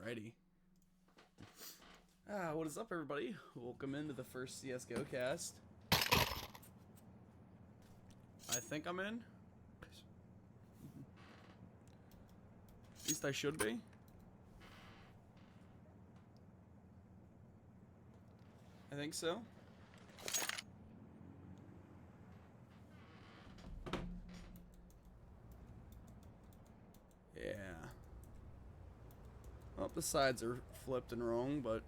Alrighty. What is up, everybody? Welcome into the first CSGO cast. I think I'm in. At least I should be. I think so. Yeah. Well, the sides are flipped and wrong, but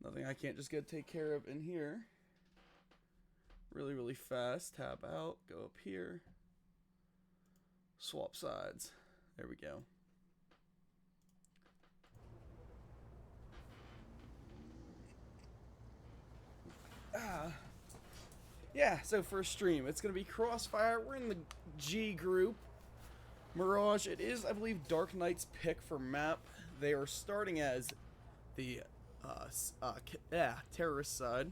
nothing I can't just go take care of in here. Really fast. Tab out. Go up here. Swap sides. There we go. Yeah, so first stream, it's going to be CrossFire. We're in the G group. Mirage, it is, I believe, Dark Knight's pick for map. They are starting as the terrorist side.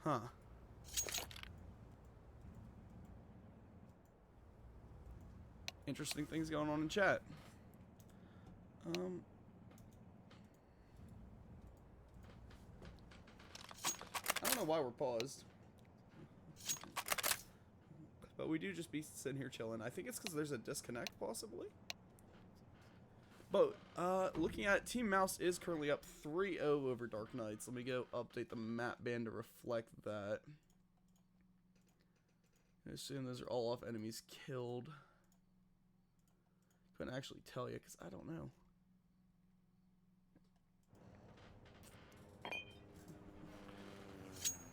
Huh. Interesting things going on in chat. I don't know why we're paused. But we do just be sitting here chilling. I think it's because there's a disconnect, possibly. But, looking at it, Team Mouse is currently up 3-0 over Dark Knights. Let me go update the map band to reflect that. I assume those are all off enemies killed. Couldn't actually tell you, because I don't know.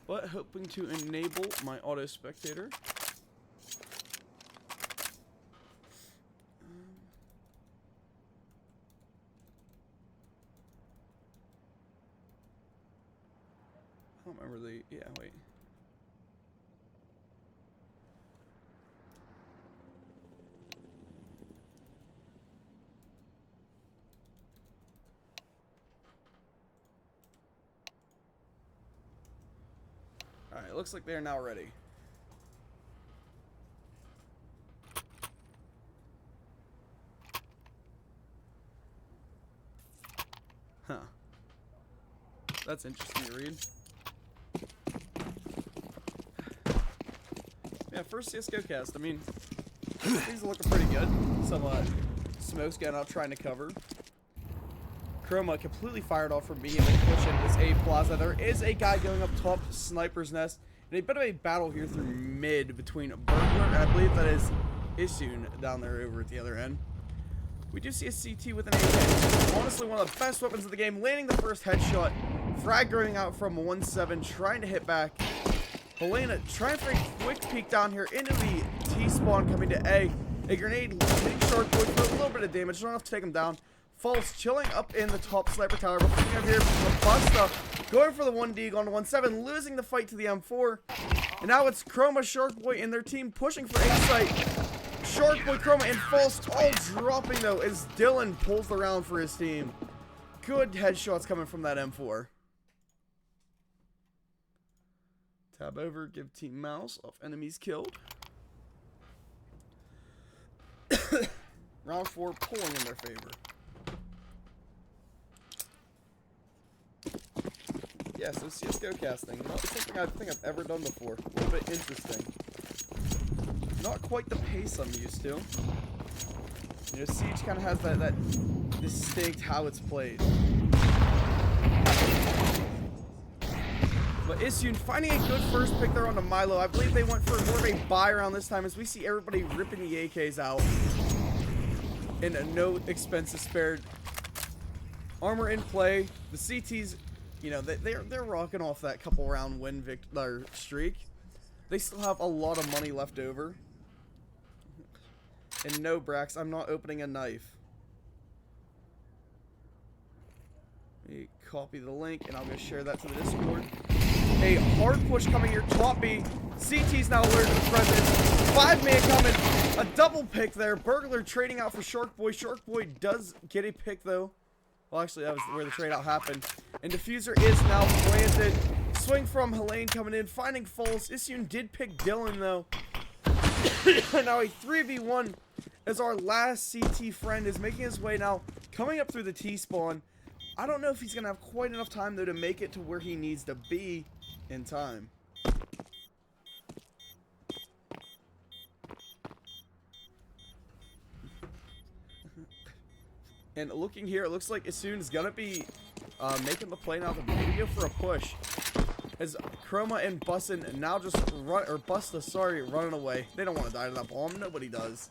But hoping to enable my auto spectator. I don't remember the, yeah, wait. Alright, looks like they're now ready. Huh. That's interesting to read. Yeah, first CSGO cast. I mean, things are looking pretty good. Some smoke's getting out trying to cover. Chroma completely fired off from me and then pushing this A plaza. There is a guy going up top, sniper's nest, and a bit of a battle here through mid between Burglar and I believe that is Issoon down there over at the other end. We do see a CT with an AK. Honestly, one of the best weapons of the game, landing the first headshot. Frag going out from 1-7, trying to hit back. Helena trying for a quick peek down here into the T-spawn coming to A. A grenade hitting Shark Boy for a little bit of damage, not enough to take him down. False chilling up in the top sniper tower. But looking over here, Busta going for the 1D, going to 1-7, losing the fight to the M4. And now it's Chroma, Shark Boy, and their team pushing for A site. Shark Boy, Chroma, and False all dropping though as Dylan pulls the round for his team. Good headshots coming from that M4. Tab over, give Team Mouse off enemies killed. Round 4 pulling in their favor. Yeah, so CSGO casting. Not something I think I've ever done before. A little bit interesting. Not quite the pace I'm used to. You know, Siege kind of has that distinct how it's played. But Issoon finding a good first pick there onto Milo. I believe they went for more of a buy around this time as we see everybody ripping the AKs out. And no expenses spared. Armor in play. The CTs, you know, they're rocking off that couple round win streak. They still have a lot of money left over. And no, Brax, I'm not opening a knife. Let me copy the link and I'll go share that to the Discord. A hard push coming here, top B. CT's now alerted to the presence. 5-man coming. A double pick there. Burglar trading out for Shark Boy. Shark Boy does get a pick though. Well, actually, that was where the trade out happened. And Diffuser is now planted. swing from Helene coming in, finding False. Isyun did pick Dylan, though. Now a 3v1 as our last CT friend is making his way now, coming up through the T-spawn. I don't know if he's going to have quite enough time, though, to make it to where he needs to be in time. And looking here, it looks like Isyun is going to be making the play now to maybe go for a push. As Chroma and Bussin now just run, or Busta, sorry, running away. They don't want to die to that bomb. Nobody does.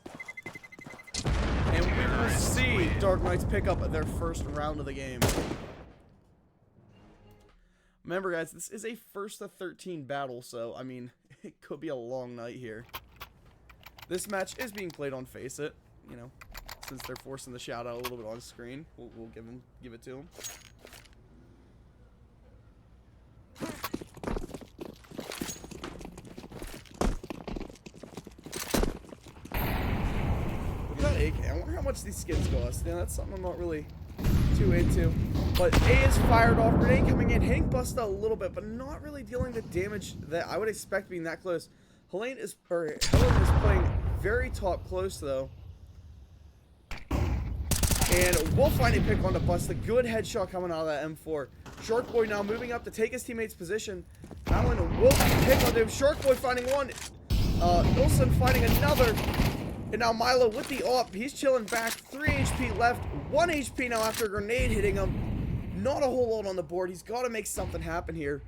And we will see Dark Knights pick up their first round of the game. Remember, guys, this is a first to 13 battle, so, I mean, it could be a long night here. This match is being played on Face It, you know, since they're forcing the shout out a little bit on screen. We'll give it to them. I wonder how much these skins cost. Yeah, that's something I'm not really too into. But A is fired off. Grenade coming in, hitting Busta a little bit, but not really dealing the damage that I would expect being that close. Helen is playing very top close, though. And we'll find a pick on the Busta. Good headshot coming out of that M4. Shark Boy now moving up to take his teammate's position. Alan will pick on him. Shark Boy finding one. Ilson finding another. And now Milo with the AWP, he's chilling back. 3 HP left, 1 HP now after a grenade hitting him. Not a whole lot on the board. He's got to make something happen here.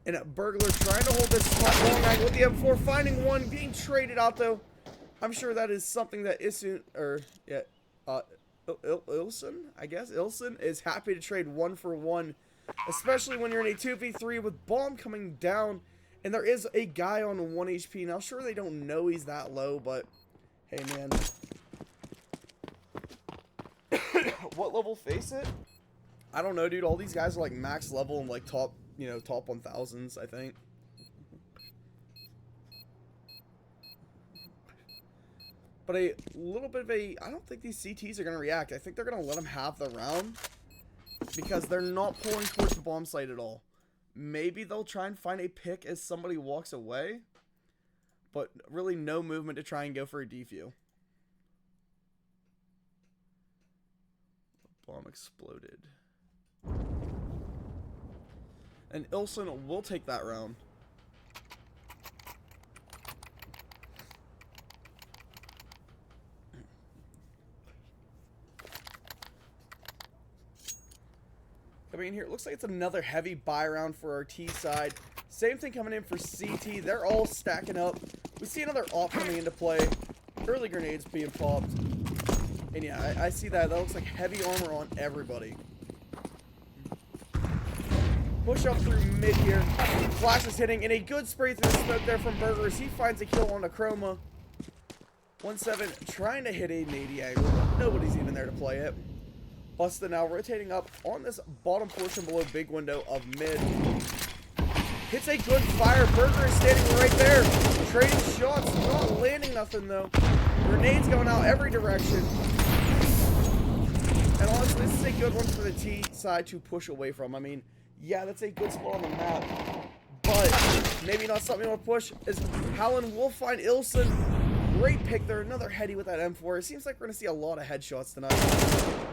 And a Burglar trying to hold this top long angle with the M4, finding one, being traded out though. I'm sure that is something that Ilson, I guess, Ilson is happy to trade 1 for 1. Especially when you're in a 2v3 with bomb coming down. And there is a guy on 1 HP. Now, sure, they don't know he's that low, but hey, man. What level Face It? I don't know, dude. All these guys are like max level and like top, you know, top 1000s, I think. But a little bit of a, I don't think these CTs are going to react. I think they're going to let them have the round because they're not pulling towards the bomb site at all. Maybe they'll try and find a pick as somebody walks away. But really no movement to try and go for a defuse. Bomb exploded. And Ilson will take that round. Coming in here, it looks like it's another heavy buy round for our T side. Same thing coming in for CT. They're all stacking up. We see another AWP coming into play. Early grenades being popped. And yeah, I see that. That looks like heavy armor on everybody. Push up through mid here. Flash is hitting. And a good spray through the smoke there from Burger as he finds a kill on the Chroma. 1-7 trying to hit a nady angle, but nobody's even there to play it. Busta now rotating up on this bottom portion below big window of mid. Hits a good fire. Burger is standing right there. Trading shots. Not landing nothing, though. Grenades going out every direction. And honestly, this is a good one for the T side to push away from. I mean, yeah, that's a good spot on the map. But maybe not something you want to push. As Howland will find Ilson. Great pick there. Another heady with that M4. It seems like we're going to see a lot of headshots tonight.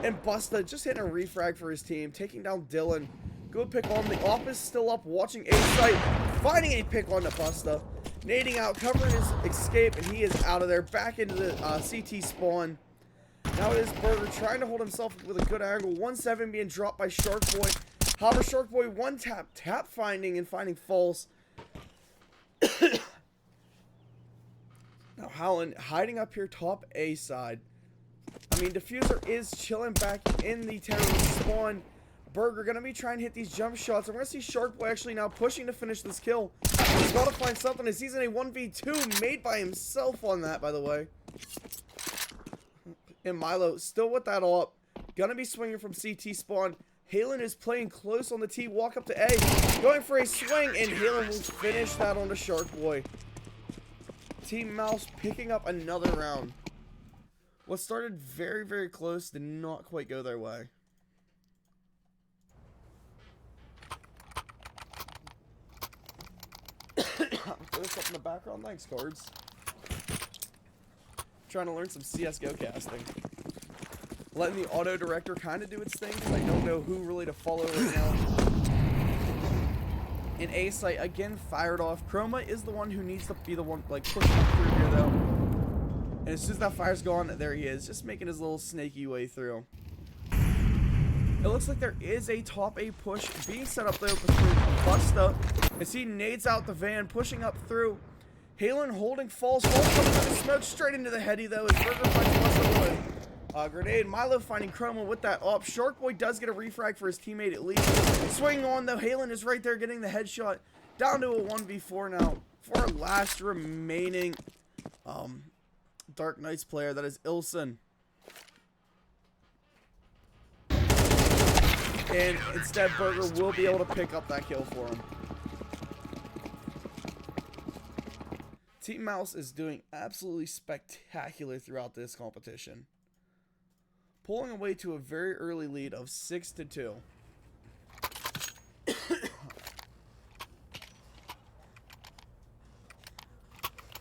And Busta just hitting a refrag for his team. Taking down Dylan. Good pick on the AWP is still up. Watching A site. Finding a pick on the Busta. Nading out. Covering his escape. And he is out of there. Back into the CT spawn. Now it is Burger trying to hold himself with a good angle. 1-7 being dropped by Shark Boy. However, Shark Boy one tap finding and finding false. Now Howland hiding up here top A side. I mean, Diffuser is chilling back in the terrorist spawn. Burger gonna be trying to hit these jump shots. I'm gonna see Shark Boy actually now pushing to finish this kill. He's gotta find something as he's in a 1v2 made by himself on that, by the way. And Milo still with that all up. Gonna be swinging from CT spawn. Halen is playing close on the T. Walk up to A. Going for a swing. And Halen will finish that on the Shark Boy. Team Mouse picking up another round. What started very, very close did not quite go their way. Throw this up in the background. Thanks, cards. Trying to learn some CSGO casting. Letting the auto director kind of do its thing because I don't know who really to follow right now. And A site again fired off. Chroma is the one who needs to be the one like pushing through here though. And as soon as that fire's gone, there he is, just making his little snaky way through. It looks like there is a top A push being set up there between Busta as he nades out the van, pushing up through. Halen holding falls coming through the smoke straight into the heady though as Burger finds Busta with a grenade. Milo finding Chroma with that op. Sharkboy does get a refrag for his teammate at least. Swinging on though, Halen is right there getting the headshot. Down to a 1v4 now for our last remaining Dark Knights player, that is Ilson. And instead, Burger will be able to pick up that kill for him. Team Mouse is doing absolutely spectacular throughout this competition, pulling away to a very early lead of 6-2.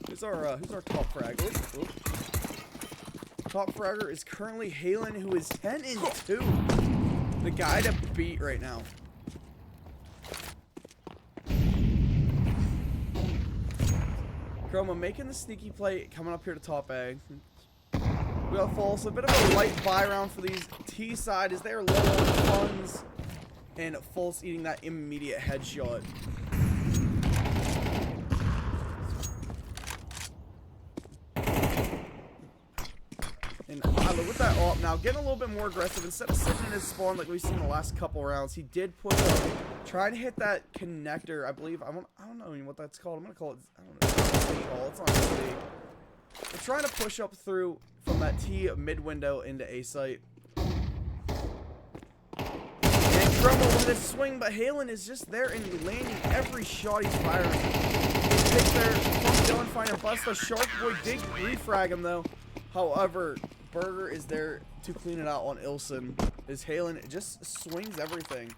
Who's our top fragger? Top fragger is currently Halen, who is 10-2. The guy to beat right now. Chroma making the sneaky play, coming up here to top A. We got False, a bit of a light buy round for these T side as they're low on funds, and False eating that immediate headshot. And Milo with that op now, getting a little bit more aggressive. Instead of sitting in his spawn like we've seen the last couple rounds, he did push up, trying to hit that connector. I believe, I don't know what that's called. I'm going to call it, I don't know, it's on C. They're trying to push up through from that T mid window into A site. And Chroma with a swing, but Halen is just there and landing every shot he's firing. He takes there from Dylan finding Busta. Sharkboy did refrag him though. However, Burger is there to clean it out on Ilson, as Halen just swings everything.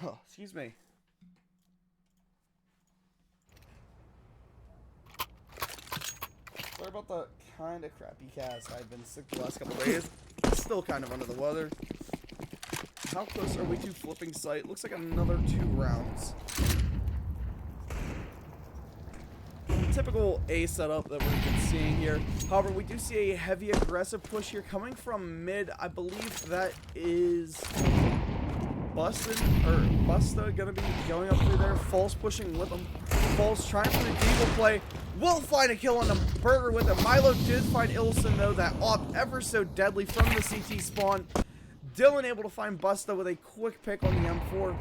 Oh, excuse me. Sorry about the kind of crappy cast. I've been sick the last couple days. Still kind of under the weather. How close are we to flipping site? Looks like another 2 rounds. Typical A setup that we've been seeing here. However, we do see a heavy aggressive push here coming from mid. I believe that is Busta gonna be going up through there. False pushing with him. False trying for the deagle play. Will find a kill on the Burger with it. Milo did find Ilson though. That op ever so deadly from the CT spawn. Dylan able to find Busta with a quick pick on the M4.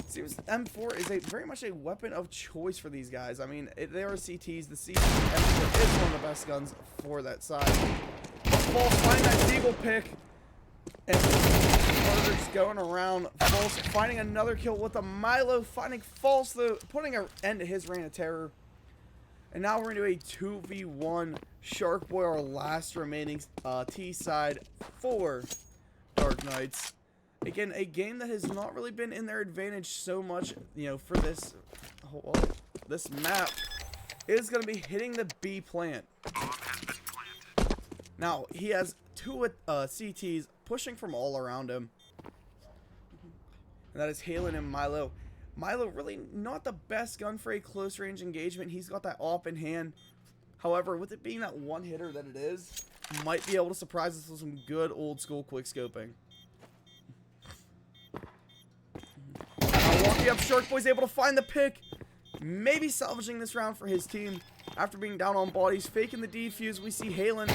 Seems M4 is very much a weapon of choice for these guys. I mean, they are CTs. The CT M4 is one of the best guns for that side. False finding that deagle pick. And Burger's going around. False finding another kill with a Milo. Finding False though, putting an end to his reign of terror. And now we're going to do a 2v1 Sharkboy, our last remaining T side for Dark Knights. Again, a game that has not really been in their advantage so much, you know, for this this map is going to be hitting the B plant. Now, he has 2 CTs pushing from all around him. And that is Halen and Milo. Milo really not the best gun for a close range engagement. He's got that op in hand. However, with it being that one hitter that it is, might be able to surprise us with some good old school quick scoping. Walking up, Sharkboy's able to find the pick. Maybe salvaging this round for his team. After being down on bodies, faking the defuse, we see Halen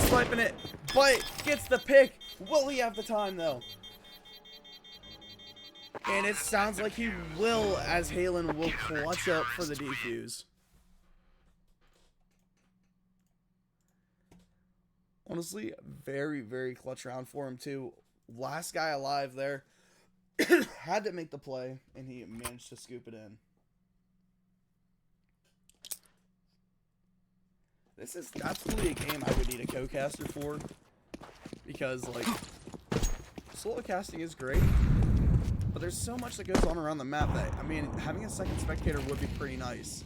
sniping it, but gets the pick. Will he have the time though? And it sounds like he will, as Halen will clutch up for the defuse. Honestly, very, very clutch round for him too. Last guy alive there. Had to make the play, and he managed to scoop it in. This is absolutely a game I would need a co-caster for, because, like, solo casting is great, But there's so much that goes on around the map that, I mean, having a second spectator would be pretty nice.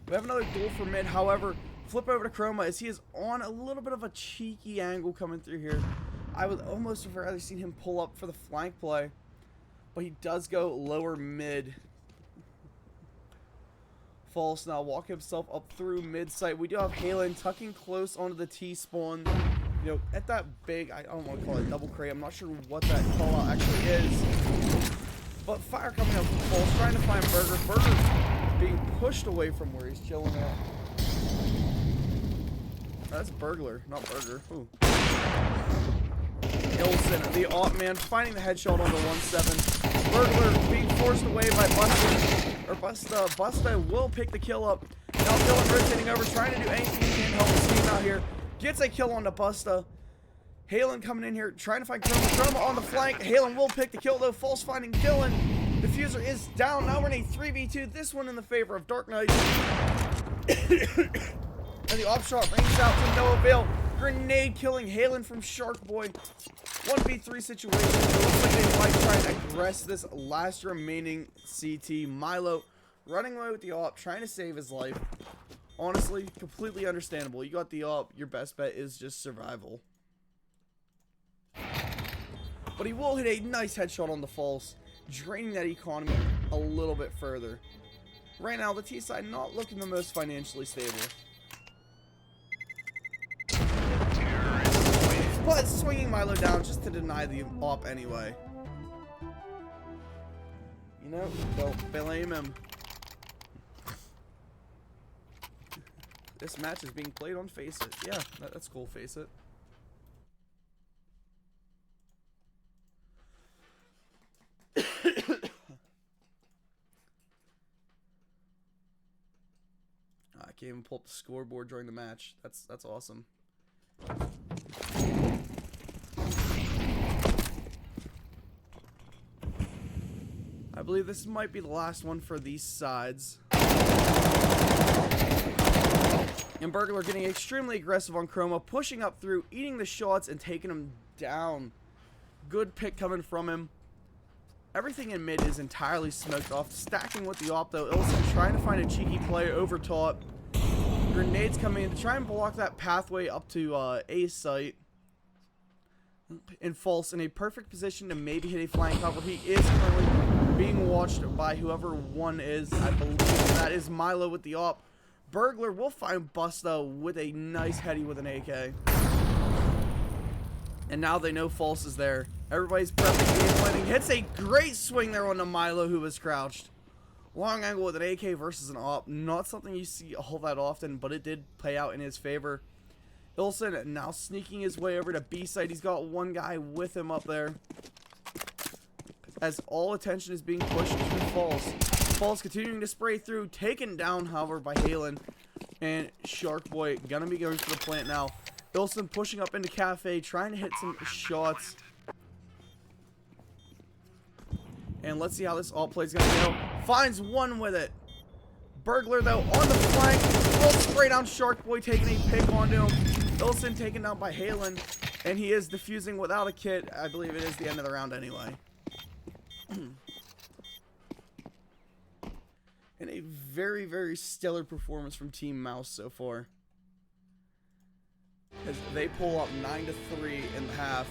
We have another duel for mid, however, flip over to Chroma as he is on a little bit of a cheeky angle coming through here. I would almost have rather seen him pull up for the flank play, but he does go lower mid. False now, walk himself up through mid site. We do have Halen tucking close onto the T-spawn. You know, at that big, I don't want to call it double crate. I'm not sure what that call out actually is. But fire coming up from False, trying to find Burger. Burger being pushed away from where he's chilling at. That's Burglar, not Burger. Ooh. Ilson, the op man, finding the headshot on the 1-7. Burglar being forced away by Busta. Or Busta will pick the kill up. Now Dylan rotating over, trying to do anything he can to help his team out here. Gets a kill on the Busta. Halen coming in here, trying to find Chroma. Chroma on the flank. Halen will pick the kill though. False finding Dylan. Diffuser is down. Now we're in a 3v2. This one in the favor of Dark Knight. And the op shot rings out to no avail. Grenade killing Halen from Shark Boy. 1v3 situation. It looks like they might try and aggress this last remaining CT. Milo running away with the op, trying to save his life. Honestly, completely understandable. You got the op. Your best bet is just survival. But he will hit a nice headshot on the False, draining that economy a little bit further. Right now, the T side not looking the most financially stable. But swinging Milo down just to deny the op anyway. You know, don't blame him. This match is being played on Face It. Yeah, that's cool, Face It. I can't even pull up the scoreboard during the match. That's awesome. I believe this might be the last one for these sides. And Burglar getting extremely aggressive on Chroma, pushing up through, eating the shots, and taking him down. Good pick coming from him. Everything in mid is entirely smoked off. Stacking with the op, though. Ilson trying to find a cheeky play over top. Grenades coming in to try and block that pathway up to A site. And False in a perfect position to maybe hit a flank cover. He is currently being watched by whoever one is. I believe that is Milo with the op. Burglar will find Busta with a nice heady with an AK. And now they know False is there. Everybody's prepping, game planning. Hits a great swing there on the Milo who was crouched. Long angle with an AK versus an op. Not something you see a whole that often, but it did play out in his favor. Ilson now sneaking his way over to B site. He's got one guy with him up there. As all attention is being pushed to False. False continuing to spray through. Taken down, however, by Halen. And Shark Boy gonna be going for the plant now. Ilson pushing up into Cafe, trying to hit some shots. And let's see how this all play's gonna go. Finds one with it. Burglar, though, on the flank. Will spray down Shark Boy, taking a pick onto him. Ilson taken down by Halen. And he is defusing without a kit. I believe it is the end of the round anyway. And a very, very stellar performance from Team Mouse so far. As they pull up 9-3 in the half.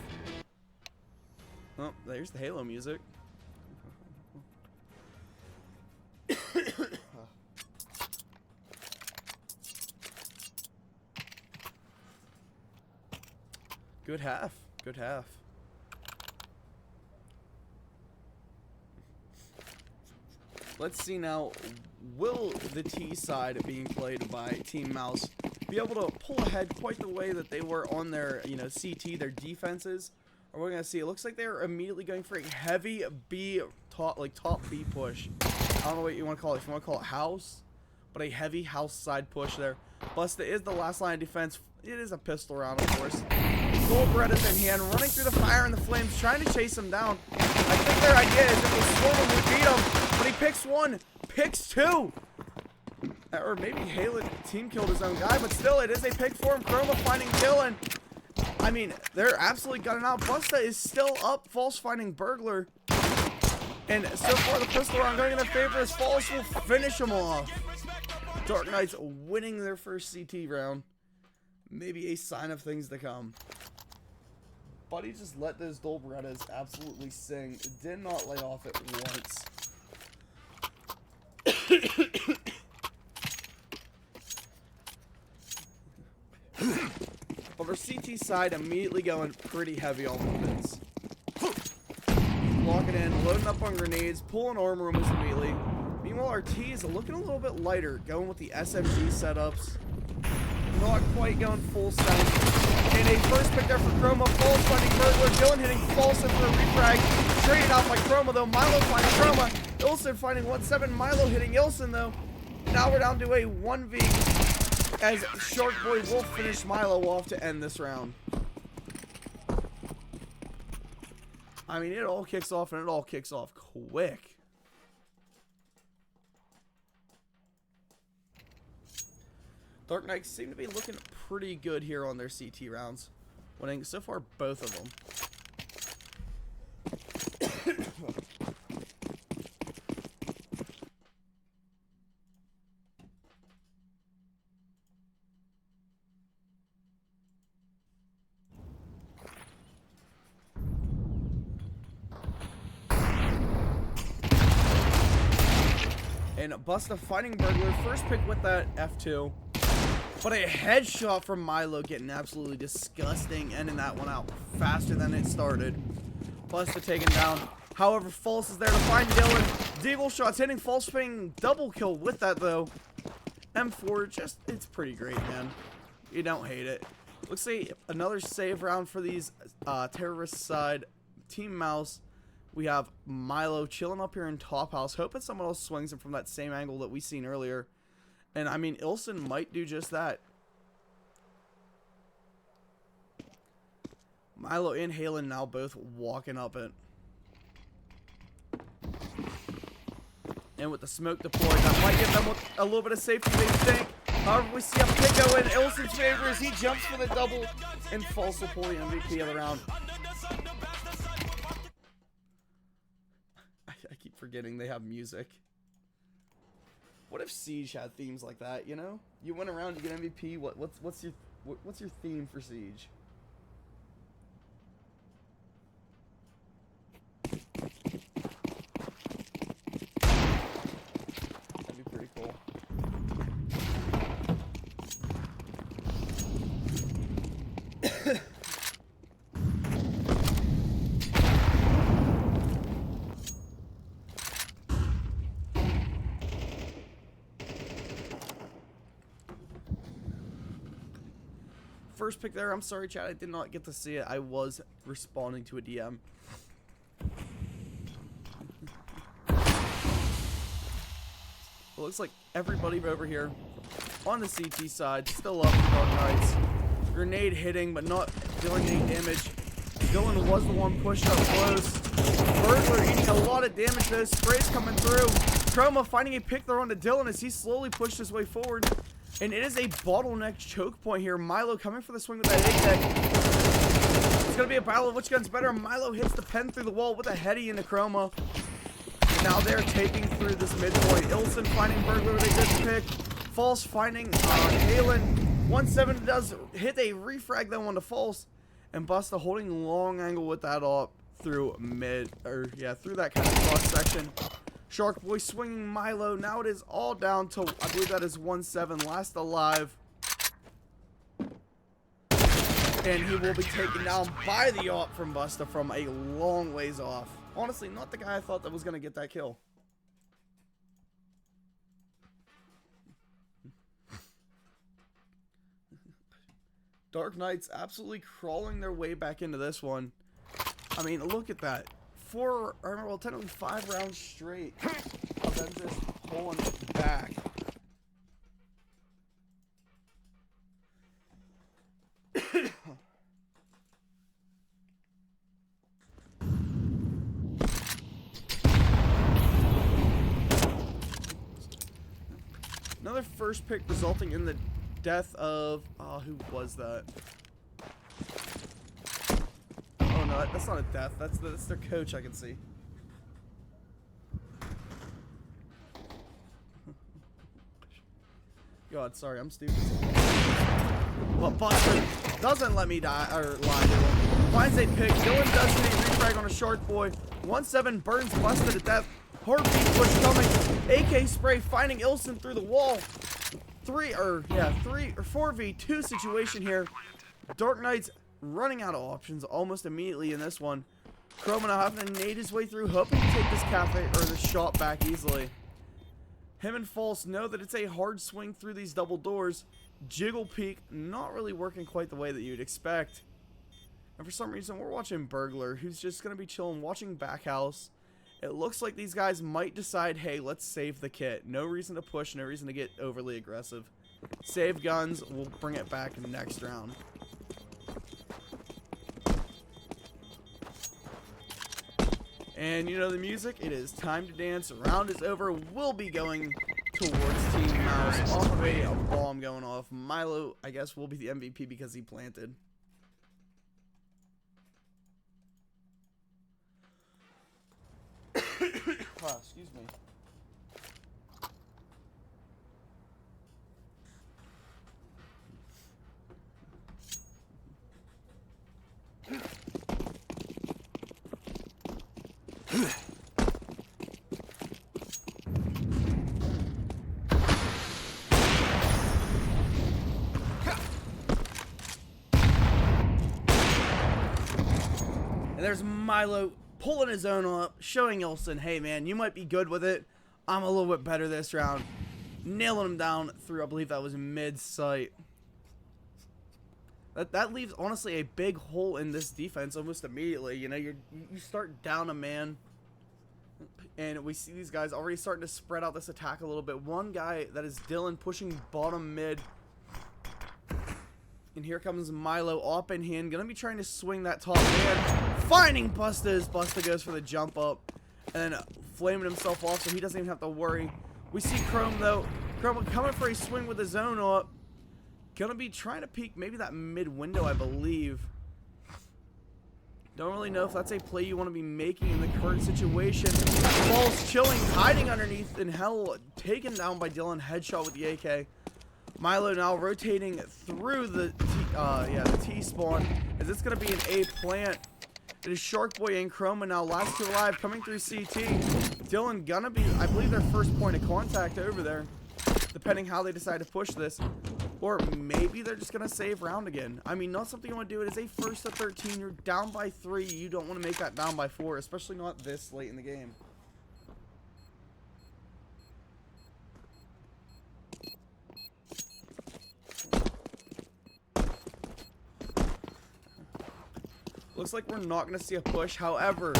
Oh, there's the Halo music. Good half. Good half. Let's see now, will the T side being played by Team Mouse be able to pull ahead quite the way that they were on their, you know, CT, their defenses? Or we're going to see, it looks like they're immediately going for a heavy B, top B push. I don't know what you want to call it, if you want to call it house, but a heavy house side push there. Busta is the last line of defense. It is a pistol round, of course. Gold Berettas in hand, running through the fire and the flames, trying to chase him down. I think their idea is if they swarm him, we beat him. But he picks one, picks two. Or maybe Halen team killed his own guy, but still, it is a pick for him. Chroma finding Dylan. I mean, they're absolutely gunning out. Busta is still up. False finding Burglar. And so far, the pistol round going in their favor as False will finish them off. Dark Knights winning their first CT round. Maybe a sign of things to come. Buddy just let those dual Berettas absolutely sing. Did not lay off at once. But our CT side immediately going pretty heavy on weapons. Locking in, loading up on grenades, pulling armor rooms immediately. Meanwhile, our T is looking a little bit lighter, going with the SMG setups. Not quite going full send. And a first pick there for Chroma. False finding Burglar. Dylan hitting False in for a refrag. Traded out by Chroma though. Milo finding Chroma. Ilson finding 1-7. Milo hitting Ilson though. Now we're down to a 1v as Shark Boy will finish Milo off to end this round. I mean, it all kicks off, and it all kicks off quick. Dark Knights seem to be looking pretty good here on their CT rounds. Winning so far both of them. And Busta fighting Burglar. First pick with that F2. But a headshot from Milo getting absolutely disgusting. Ending that one out faster than it started. Busta taken down. However, False is there to find Dylan. Deagle shots hitting False, spinning double kill with that though. M4 just, it's pretty great, man. You don't hate it. Looks like another save round for these terrorist side. Team Mouse. We have Milo chilling up here in top house, hoping someone else swings him from that same angle that we seen earlier. And I mean, Ilson might do just that. Milo and Halen now both walking up it. And with the smoke deployed, that might give them a little bit of safety, they think. However, we see a pick go in Ilson's favor as he jumps for the double and False will pull the MVP of the round. I keep forgetting they have music. What if Siege had themes like that, you know? You went around, you get MVP, what's your theme for Siege? That'd be pretty cool. First pick there, I'm sorry chat, I did not get to see it. I was responding to a DM. It looks like everybody over here on the CT side still up for Dark Knights. Grenade hitting, but not dealing any damage. Dylan was the one pushed up close. Burglar eating a lot of damage though. Sprays coming through. Chroma finding a pick there onto Dylan as he slowly pushed his way forward. And it is a bottleneck choke point here. Milo coming for the swing with that A-Tech. It's going to be a battle of which gun's better. Milo hits the pen through the wall with a heady into Chroma. And now they're taking through this midpoint. Ilson finding Burglar with a good pick. False finding Halen. 1-7 does hit a refrag that one to False. And Busta holding long angle with that up through mid, or yeah, through that kind of cross section. Shark Boy swinging Milo. Now it is all down to, I believe that is 1-7, last alive. And he will be taken down by the AWP from Busta from a long ways off. Honestly, not the guy I thought that was going to get that kill. Dark Knights absolutely crawling their way back into this one. I mean, look at that. 4, or well, technically 5 rounds straight of them just pulling it back. Another first pick resulting in the death of, who was that? no, that's not a death. That's their coach, I can see. God, sorry, I'm stupid. Well, Buster doesn't let me die, or lie to him. Finds a pick. Dylan does a refrag on a Shark Boy. 1-7 burns Buster to death. Heartbeat push coming. AK spray finding Ilson through the wall. 4v2 situation here. Dark Knight's running out of options almost immediately in this one. Chroma now having to nade his way through, hoping to take this cafe or this shot back easily. Him and False know that it's a hard swing through these double doors. Jiggle Peek not really working quite the way that you'd expect. And for some reason, we're watching Burglar, who's just going to be chilling, watching Backhouse. It looks like these guys might decide, hey, let's save the kit. No reason to push, no reason to get overly aggressive. Save guns, we'll bring it back in the next round. And you know the music, it is time to dance. Round is over. We'll be going towards Team Mouse. Off of a bomb going off. Milo, I guess, will be the MVP because he planted. Excuse me. And there's Milo pulling his own up, showing Ilson, hey man, you might be good with it. I'm a little bit better this round. Nailing him down through, I believe that was mid-sight. That leaves, honestly, a big hole in this defense almost immediately. You know, you start down a man, and we see these guys already starting to spread out this attack a little bit. One guy, that is Dylan, pushing bottom mid. And here comes Milo up in hand. Gonna be trying to swing that top man. Finding Busta. Busta goes for the jump up. And then flaming himself off so he doesn't even have to worry. We see Chrome though. Chrome coming for a swing with his zone up. Gonna be trying to peek maybe that mid window, I believe. Don't really know if that's a play you want to be making in the current situation. Falls chilling, hiding underneath in hell. Taken down by Dylan. Headshot with the AK. Milo now rotating through the T-spawn, as it's going to be an A plant. It is Shark Boy and Chroma now, last two alive, coming through CT. Dylan gonna be, I believe, their first point of contact over there, depending how they decide to push this. Or maybe they're just going to save round again. I mean, not something you want to do. It is a 1st to 13. You're down by 3. You don't want to make that down by 4, especially not this late in the game. Looks like we're not going to see a push. However,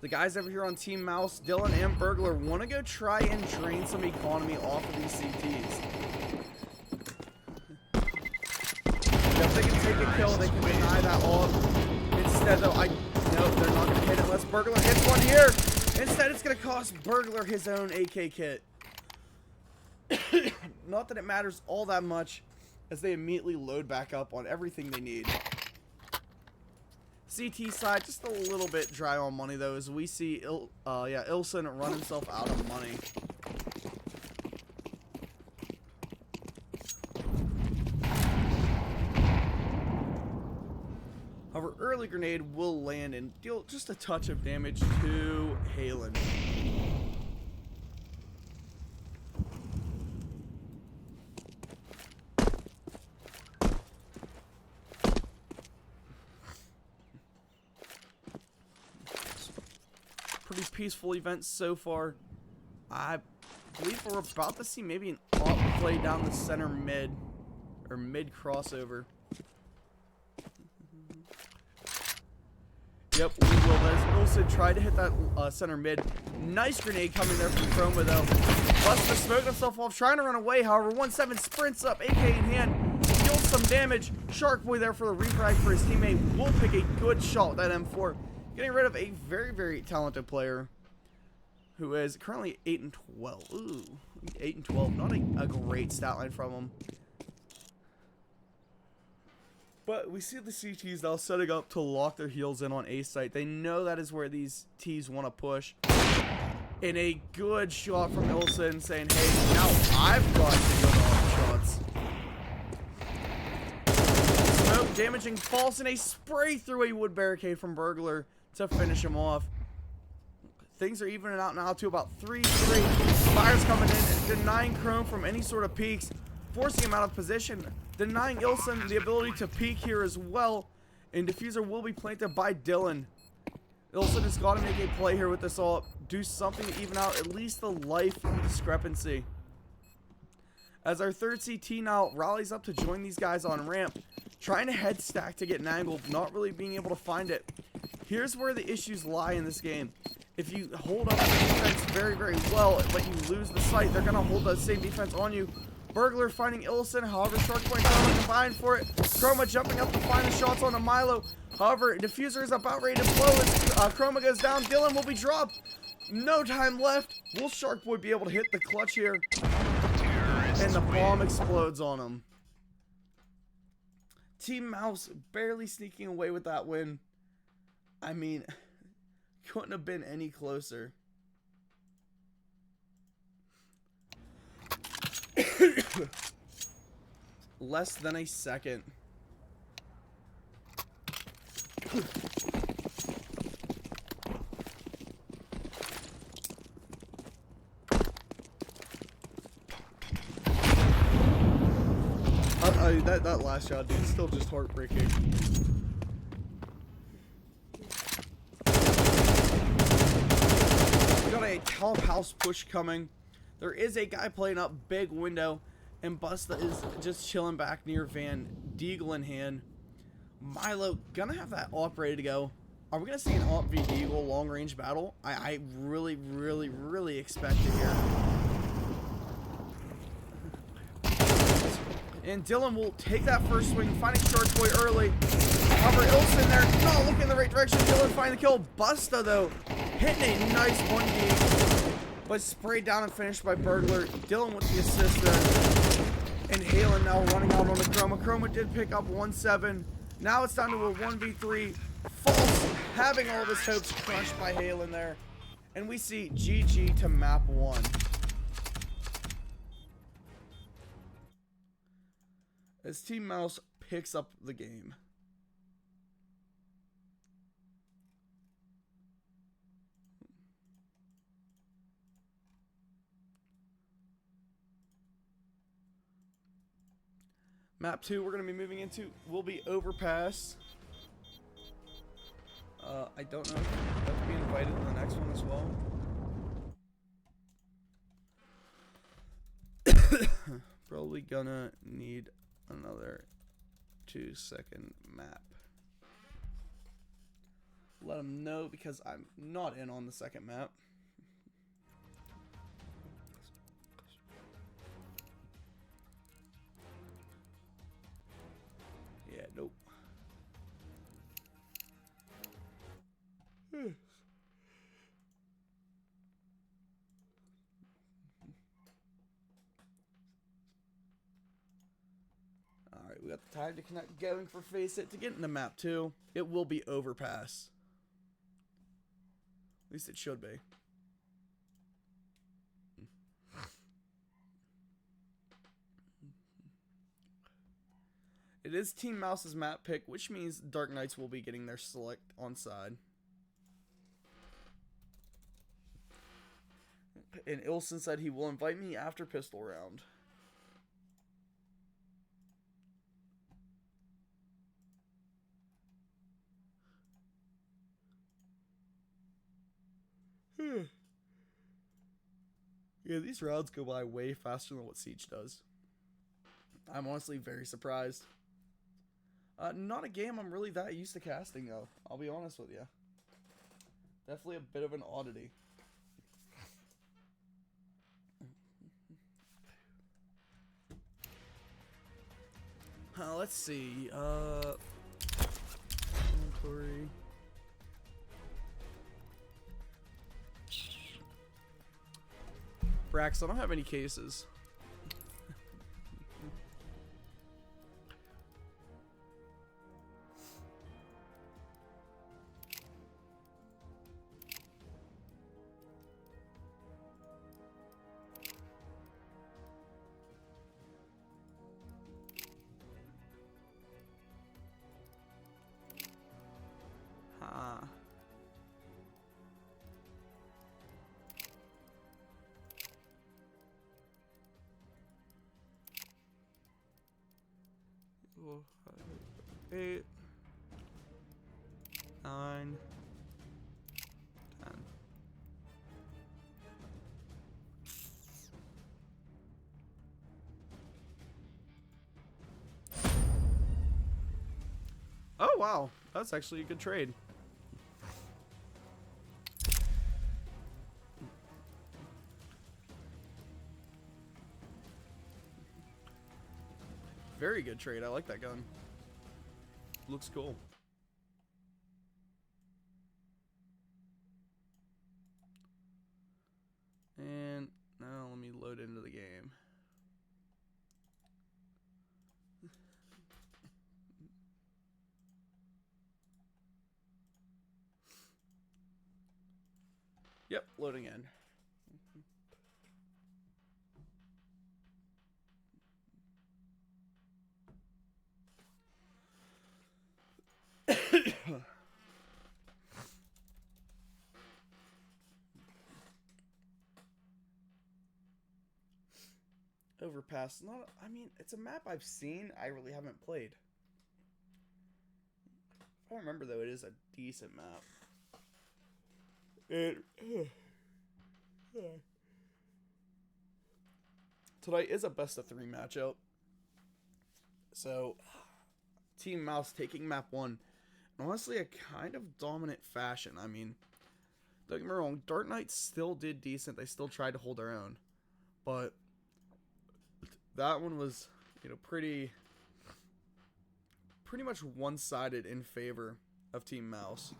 the guys over here on Team Mouse, Dylan and Burglar, want to go try and drain some economy off of these CTs. If they can take a kill, they can deny that off. Instead, though, no, they're not going to hit it unless Burglar hits one here. Instead, it's going to cost Burglar his own AK kit. Not that it matters all that much, as they immediately load back up on everything they need. CT side, just a little bit dry on money, though, as we see Ilson run himself out of money. However, early grenade will land and deal just a touch of damage to Halen. Pretty peaceful event so far. I believe we're about to see maybe an op play down the center mid, or mid crossover. Yep, we will. As Wilson tried to hit that center mid. Nice grenade coming there from Chroma though. Buster smoking himself off, trying to run away. However, 1-7 sprints up, AK in hand, deals some damage. Shark Boy there for the refrag for his teammate. Will pick a good shot with that M4. Getting rid of a very, very talented player who is currently 8-12. Ooh, 8-12. Not a great stat line from him. But we see the CTs now setting up to lock their heels in on A site. They know that is where these T's want to push. And a good shot from Ilson saying, hey, now I've got to go off shots. Smoke damaging false and a spray through a wood barricade from Burglar to finish him off. Things are evening out now to about 3-3. Fire's coming in, denying Chrome from any sort of peeks, forcing him out of position, denying Ilson the ability to peek here as well. And Diffuser will be planted by Dylan. Ilson has got to make a play here with this all, do something to even out at least the life discrepancy. As our third CT now rallies up to join these guys on ramp, trying to head stack to get an angle, not really being able to find it. Here's where the issues lie in this game. If you hold up the defense very, very well, but you lose the sight, they're going to hold the same defense on you. Burglar finding Ilson, however, Shark Point Chroma combined for it. Chroma jumping up to find the shots onto Milo. However, Diffuser is about ready to blow as Chroma goes down. Dylan will be dropped. No time left. Will Shark Boy be able to hit the clutch here? And the bomb explodes on him. Team Mouse barely sneaking away with that win. I mean, couldn't have been any closer. Less than a second. That last shot, dude, is still just heartbreaking. We got a top house push coming. There is a guy playing up big window, and Busta is just chilling back near Van, Deagle in hand. Milo gonna have that op ready to go. Are we gonna see an op v Deagle long range battle? I really, really, really expect it here. And Dylan will take that first swing, finding Shark Boy early. However, Ilson there, not looking in the right direction. Dylan finding the kill. Busta, though, hitting a nice 1D, but sprayed down and finished by Burglar. Dylan with the assist there. And Halen now running out on the Chroma. Chroma did pick up 1-7. Now it's down to a 1v3. False, having all of his hopes crushed by Halen there. And we see GG to map 1. As Team Mouse picks up the game. Map 2 we're going to be moving into will be Overpass. I don't know if I have to be invited to the next one as well. Probably gonna need another 2-second map. Let them know because I'm not in on the second map. Yeah, nope. Alright, we got the time to connect going for Face It to get into map 2. It will be Overpass. At least it should be. It is Team Mouse's map pick, which means Dark Knights will be getting their select on side. And Ilson said he will invite me after pistol round. Yeah, these rounds go by way faster than what Siege does. I'm honestly very surprised. Not a game I'm really that used to casting, though. I'll be honest with you. Definitely a bit of an oddity. Let's see. Inventory. Brax, I don't have any cases. 8, 9, 10. Oh, wow. That's actually a good trade. Very good trade. I like that gun. Looks cool. And now let me load into the game. Yep, loading in. Overpass. Not. I mean, it's a map I've seen. I really haven't played. If I remember, though, it is a decent map. Tonight is a best of 3 matchup. So, Team Mouse taking map 1. Honestly, a kind of dominant fashion. I mean, don't get me wrong, Dark Knights still did decent. They still tried to hold their own. But that one was, you know, pretty much one-sided in favor of Team Mouse.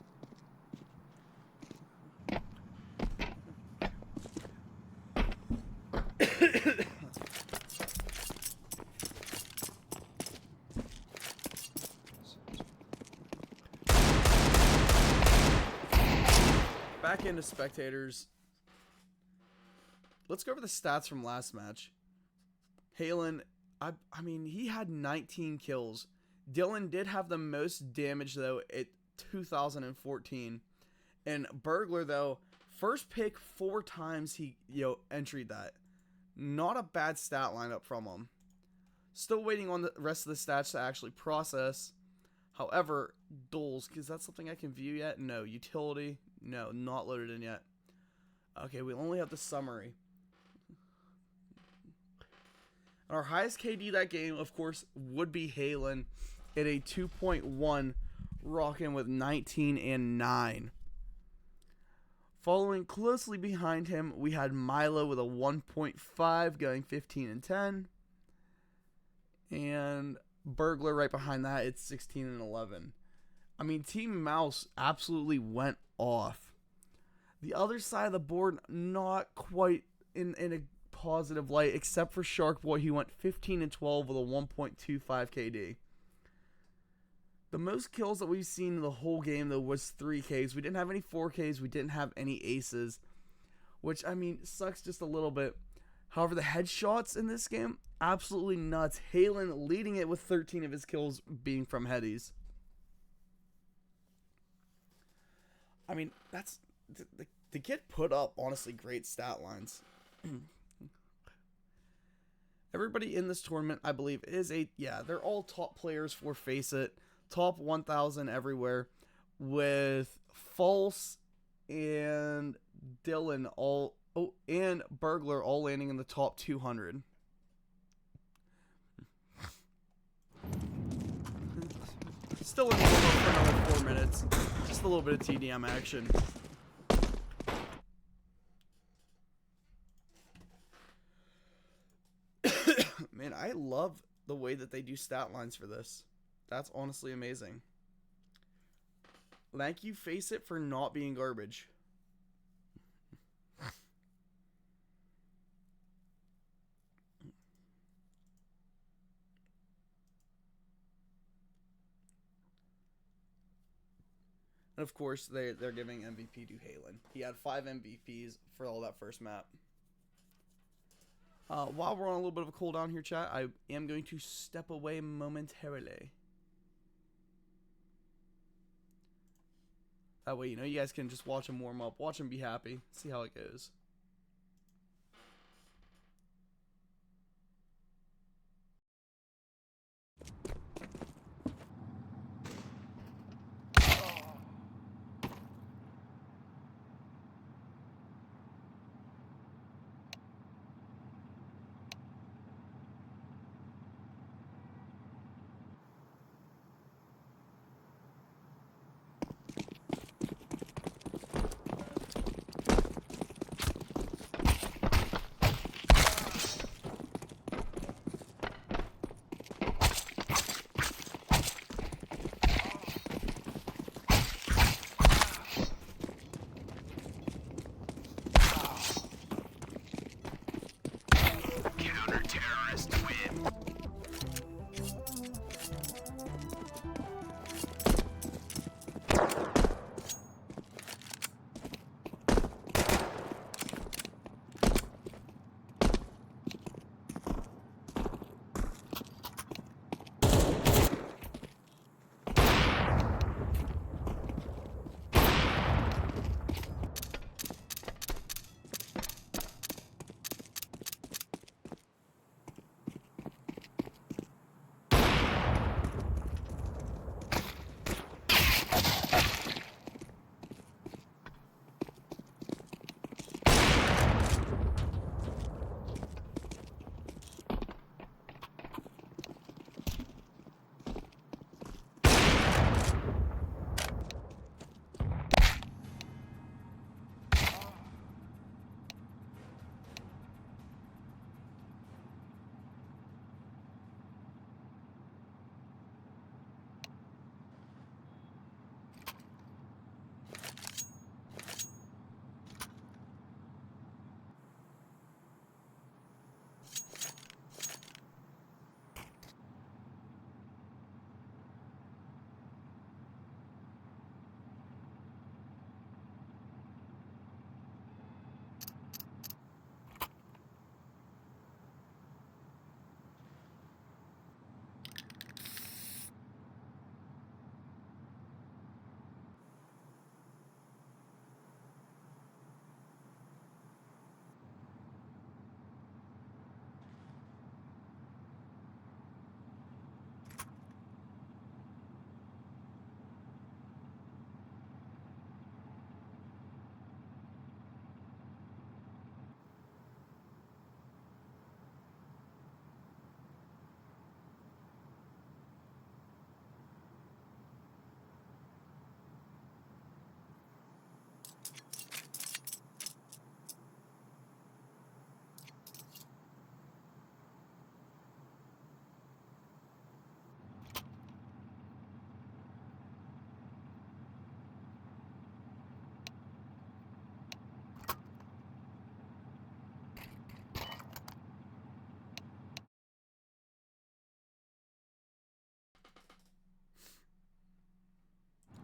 Back into spectators. Let's go over the stats from last match. Halen, I mean, he had 19 kills. Dylan did have the most damage, though, at 2014. And Burglar, though, first pick 4 times he, entered that. Not a bad stat lineup from him. Still waiting on the rest of the stats to actually process. However, duels, because that's something I can view yet? No. Utility? No, not loaded in yet. Okay, we only have the summary. Our highest KD that game, of course, would be Halen at a 2.1, rocking with 19 and 9. Following closely behind him, we had Milo with a 1.5, going 15 and 10. And Burglar right behind that, it's 16 and 11. I mean, Team Mouse absolutely went off. The other side of the board, not quite in a positive light, except for Shark Boy. He went 15 and 12 with a 1.25 KD. The most kills that we've seen in the whole game, though, was 3Ks. We didn't have any 4Ks. We didn't have any aces, which, I mean, sucks just a little bit. However, the headshots in this game, absolutely nuts. Halen leading it with 13 of his kills being from headies. I mean, that's... to get put up, honestly, great stat lines. Everybody in this tournament, I believe, is they're all top players for Face It. Top 1,000 everywhere, with False and Dylan and Burglar all landing in the top 200. Still in the middle for another 4 minutes. Just a little bit of TDM action. Man, I love the way that they do stat lines for this. That's honestly amazing. Thank you, Face It, for not being garbage. And of course, they're giving MVP to Halen. He had 5 MVPs for all that first map. While we're on a little bit of a cooldown here, chat, I am going to step away momentarily. That way, you guys can just watch him warm up, watch him be happy, see how it goes.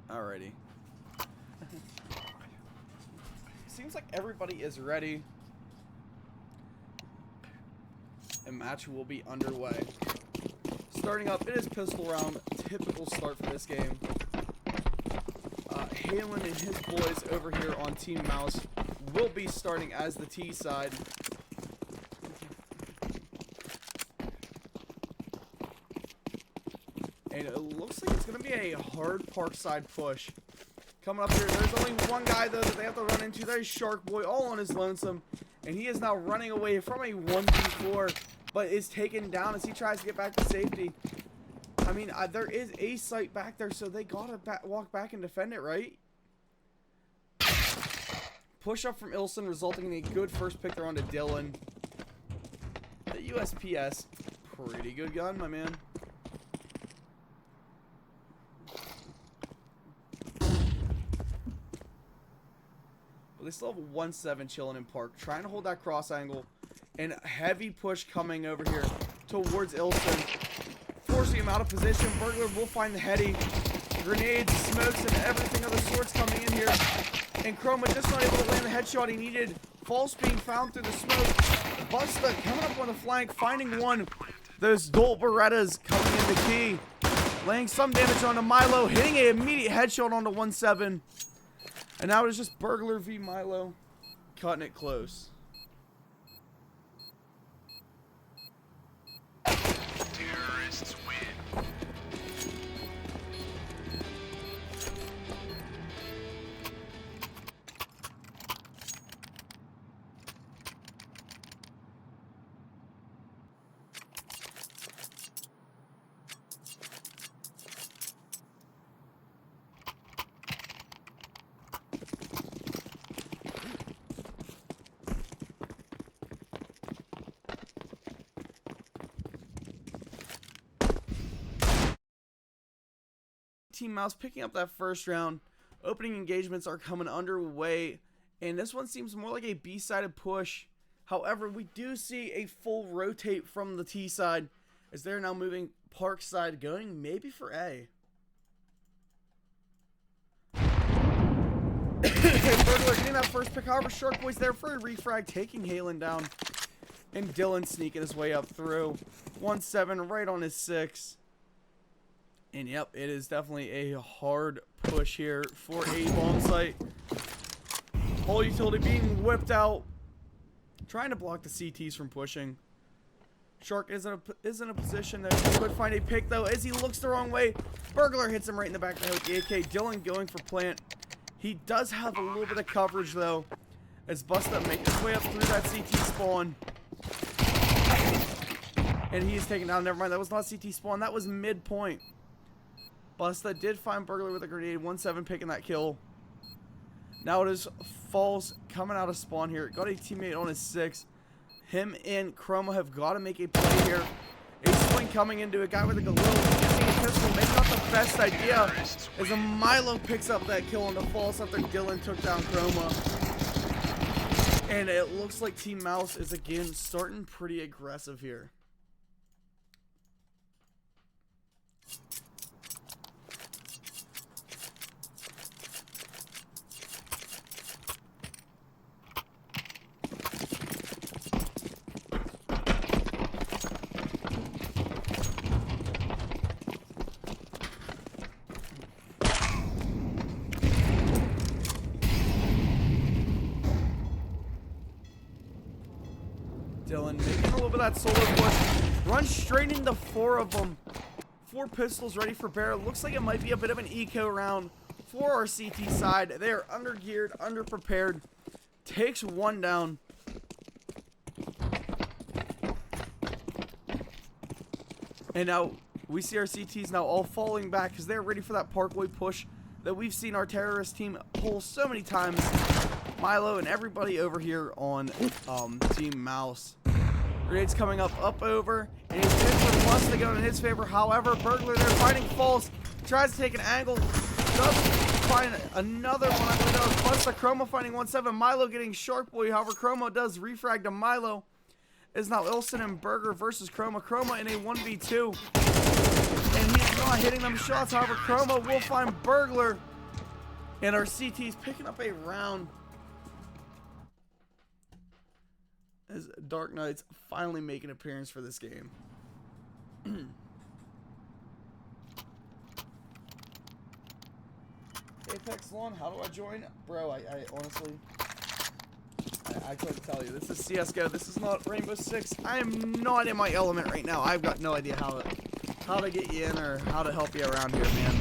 Alrighty. Seems like everybody is ready. And match will be underway. Starting up, it is pistol round. Typical start for this game. Halen and his boys over here on Team Mouse will be starting as the T side. And it looks like it's going to be a hard Parkside push. Coming up here, there's only one guy though that they have to run into. There's Shark Boy all on his lonesome. And he is now running away from a 1v4, but is taken down as he tries to get back to safety. I mean, there is a site back there, so they gotta walk back and defend it, right? Push up from Ilson, resulting in a good first pick there onto Dylan. The USPS, pretty good gun, my man. But they still have a 1-7 chilling in Park, trying to hold that cross angle. And a heavy push coming over here towards Ilson. Forcing him out of position. Burglar will find the heady. Grenades, smokes, and everything of the sorts coming in here. And Chroma just not able to land the headshot he needed. False being found through the smoke. Busta coming up on the flank, finding one. Those Dolt Berettas coming in the key. Laying some damage onto Milo, hitting an immediate headshot onto 1-7. And now it is just Burglar v Milo. Cutting it close. Terrorists win. Team Mouse picking up that first round. Opening engagements are coming underway, and this one seems more like a B-sided push. However, we do see a full rotate from the T side as they're now moving Park side, going maybe for A. Burglar getting that first pick. However, Shark Boy's there for a refrag, taking Halen down, and Dylan sneaking his way up through. 1-7 right on his 6. And yep, it is definitely a hard push here for a bomb site. Whole utility being whipped out. Trying to block the CTs from pushing. Shark is in a position that he could find a pick though as he looks the wrong way. Burglar hits him right in the back of the head with the AK. Dylan going for plant. He does have a little bit of coverage though as Busta makes his way up through that CT spawn. And he is taken down. Never mind, that was not CT spawn. That was midpoint. Busta did find Burglar with a grenade. 1-7 picking that kill. Now it is Falls coming out of spawn here. Got a teammate on his 6. Him and Chroma have got to make a play here. A swing coming into a guy with a little using a pistol. Maybe not the best idea. As a Milo picks up that kill on the Falls after Dylan took down Chroma. And it looks like Team Mouse is again starting pretty aggressive here. Dylan making a little bit of that solo push. Runs straight into 4 of them. 4 pistols ready for bear. Looks like it might be a bit of an eco round for our CT side. They are under-geared, under-prepared. Takes 1 down. And now we see our CTs now all falling back because they're ready for that Parkway push that we've seen our terrorist team pull so many times. Milo and everybody over here on Team Mouse. Grenades coming up over, and he's hit for Busta going in his favor. However, Burglar there fighting False, tries to take an angle, does find another one. I believe that was Busta. Chroma finding 1-7. Milo getting Shark Boy. However, Chroma does refrag to Milo. It's now Ilson and Burger versus Chroma. Chroma in a 1v2, and he's not hitting them shots. However, Chroma will find Burglar And our CT's picking up a round. As Dark Knights finally make an appearance for this game. Apex Lawn, how do I join? Bro, I honestly, I couldn't tell you. This is CSGO. This is not Rainbow Six. I am not in my element right now. I've got no idea how to get you in or how to help you around here, man.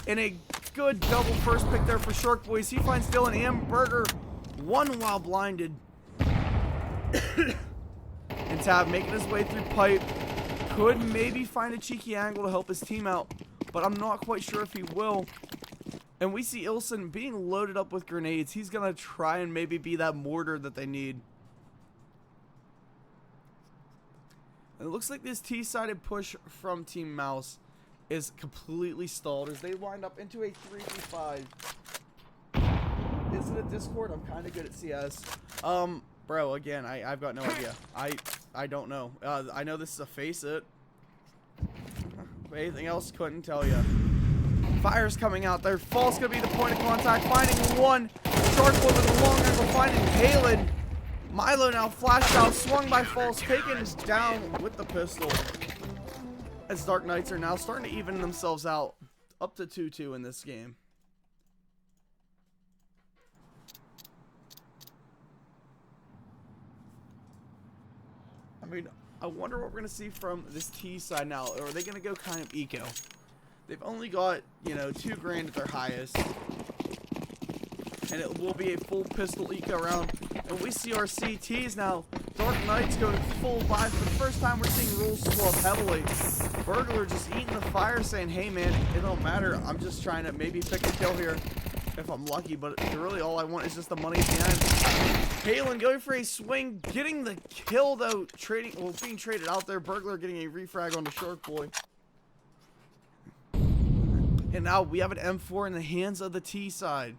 And a good double first pick there for Shark Boys. He finds Dylan and Burger. One while blinded. And Tab making his way through pipe. Could maybe find a cheeky angle to help his team out, but I'm not quite sure if he will. And we see Ilson being loaded up with grenades. He's going to try and maybe be that mortar that they need. And it looks like this T-sided push from Team Mouse is completely stalled as they wind up into a 3v5. Is it a Discord? I'm kind of good at CS. Bro, again, I've got no idea. I don't know. I know this is a Face It. Anything else, couldn't tell you. Fire's coming out there. False gonna be the point of contact. Finding one. Shark Boy with a long angle. Finding Halen. Milo now flashed out. Swung by False. Taken down with the pistol. As Dark Knights are now starting to even themselves out. Up to 2-2 in this game. I mean, I wonder what we're going to see from this T side now. Or are they going to go kind of eco? They've only got, you know, $2 grand at their highest. And it will be a full pistol eco round. And we see our CTs now. Dark Knights going full buy. For the first time, we're seeing rules swap heavily. Burglar just eating the fire, saying, hey man, it don't matter. I'm just trying to maybe pick a kill here if I'm lucky. But really all I want is just the money at the end. Halen going for a swing, getting the kill though. Being traded out there. Burglar getting a refrag on the Shark Boy. And now we have an M4 in the hands of the T side.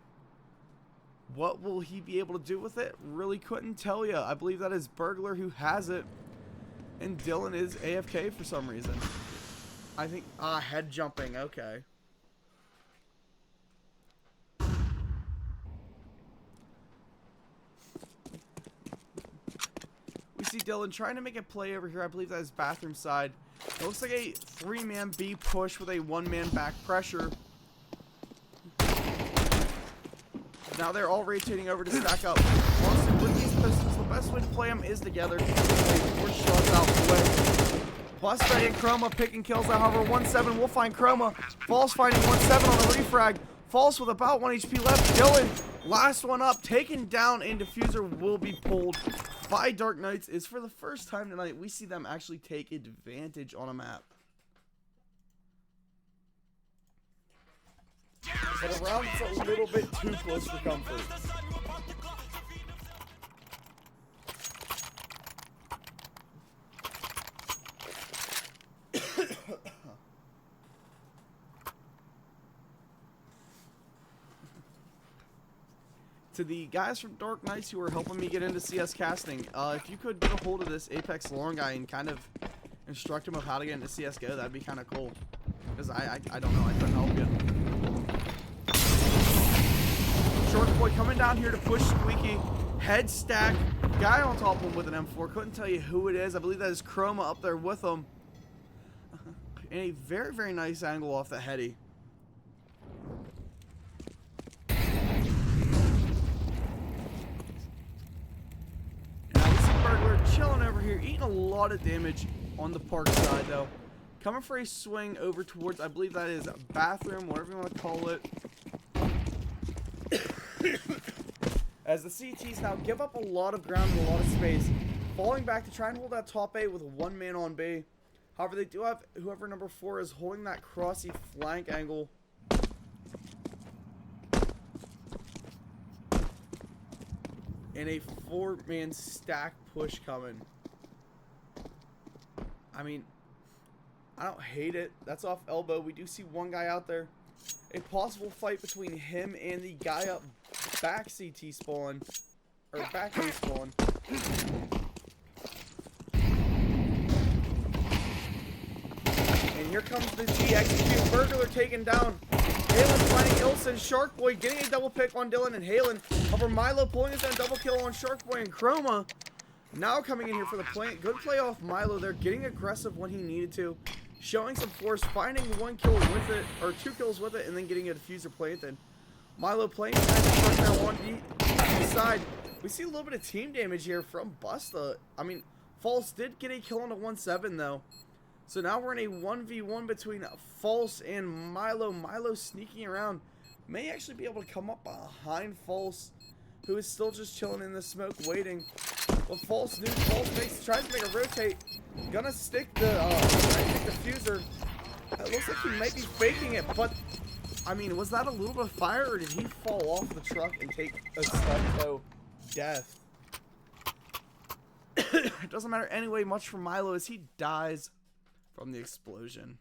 What will he be able to do with it? Really couldn't tell you. I believe that is Burglar who has it. And Dylan is AFK for some reason. I think, head jumping, okay. We see Dylan trying to make a play over here. I believe that is bathroom side. It looks like a 3-man B push with a 1-man back pressure. Now they're all rotating over to stack up. Honestly, with these pistols, the best way to play them is together. Four shots out quick. Plus, Freddy and Chroma picking kills out. However, 1-7 will find Chroma. False finding 1-7 on the refrag. False with about 1 HP left. Dylan, last one up, taken down, and Diffuser will be pulled by Dark Knights. Is for the first time tonight, we see them actually take advantage on a map. But around it's a little bit too close for comfort. To the guys from Dark Knights who are helping me get into CS casting, if you could get a hold of this Apex Long guy and kind of instruct him of how to get into CSGO, that'd be kind of cool. Because I don't know, I couldn't help you. Short Boy coming down here to push Squeaky. Head stack. Guy on top of him with an M4. Couldn't tell you who it is. I believe that is Chroma up there with him. And a very, very nice angle off the heady. Now we see Burglar chilling over here. Eating a lot of damage on the park side though. Coming for a swing over towards, I believe that is bathroom, whatever you want to call it. As the CTs now give up a lot of ground and a lot of space, falling back to try and hold that top A with 1 man on B. However, they do have whoever number 4 is holding that crossy flank angle. And a 4-man stack push coming. I mean, I don't hate it. That's off elbow. We do see one guy out there. A possible fight between him and the guy up back CT spawn. Or back A spawn. here comes the T execute. Burglar taken down. Halen finding Ilson. Sharkboy getting a double pick on Dylan and Halen. Over Milo pulling his own double kill on Sharkboy and Chroma. Now coming in here for the plant. Good play off Milo there. Getting aggressive when he needed to. Showing some force. Finding 1 kill with it. Or 2 kills with it. And then getting a diffuser planted. Milo playing now on the side. We see a little bit of team damage here from Busta. I mean, False did get a kill on the 1-7 though. So now we're in a 1v1 between False and Milo. Milo sneaking around. May actually be able to come up behind False, who is still just chilling in the smoke waiting. But False tries to make a rotate. Gonna stick the diffuser. It looks like he might be faking it, but I mean, was that a little bit of fire, or did he fall off the truck and take a stun-toe death? It doesn't matter anyway much for Milo as he dies from the explosion.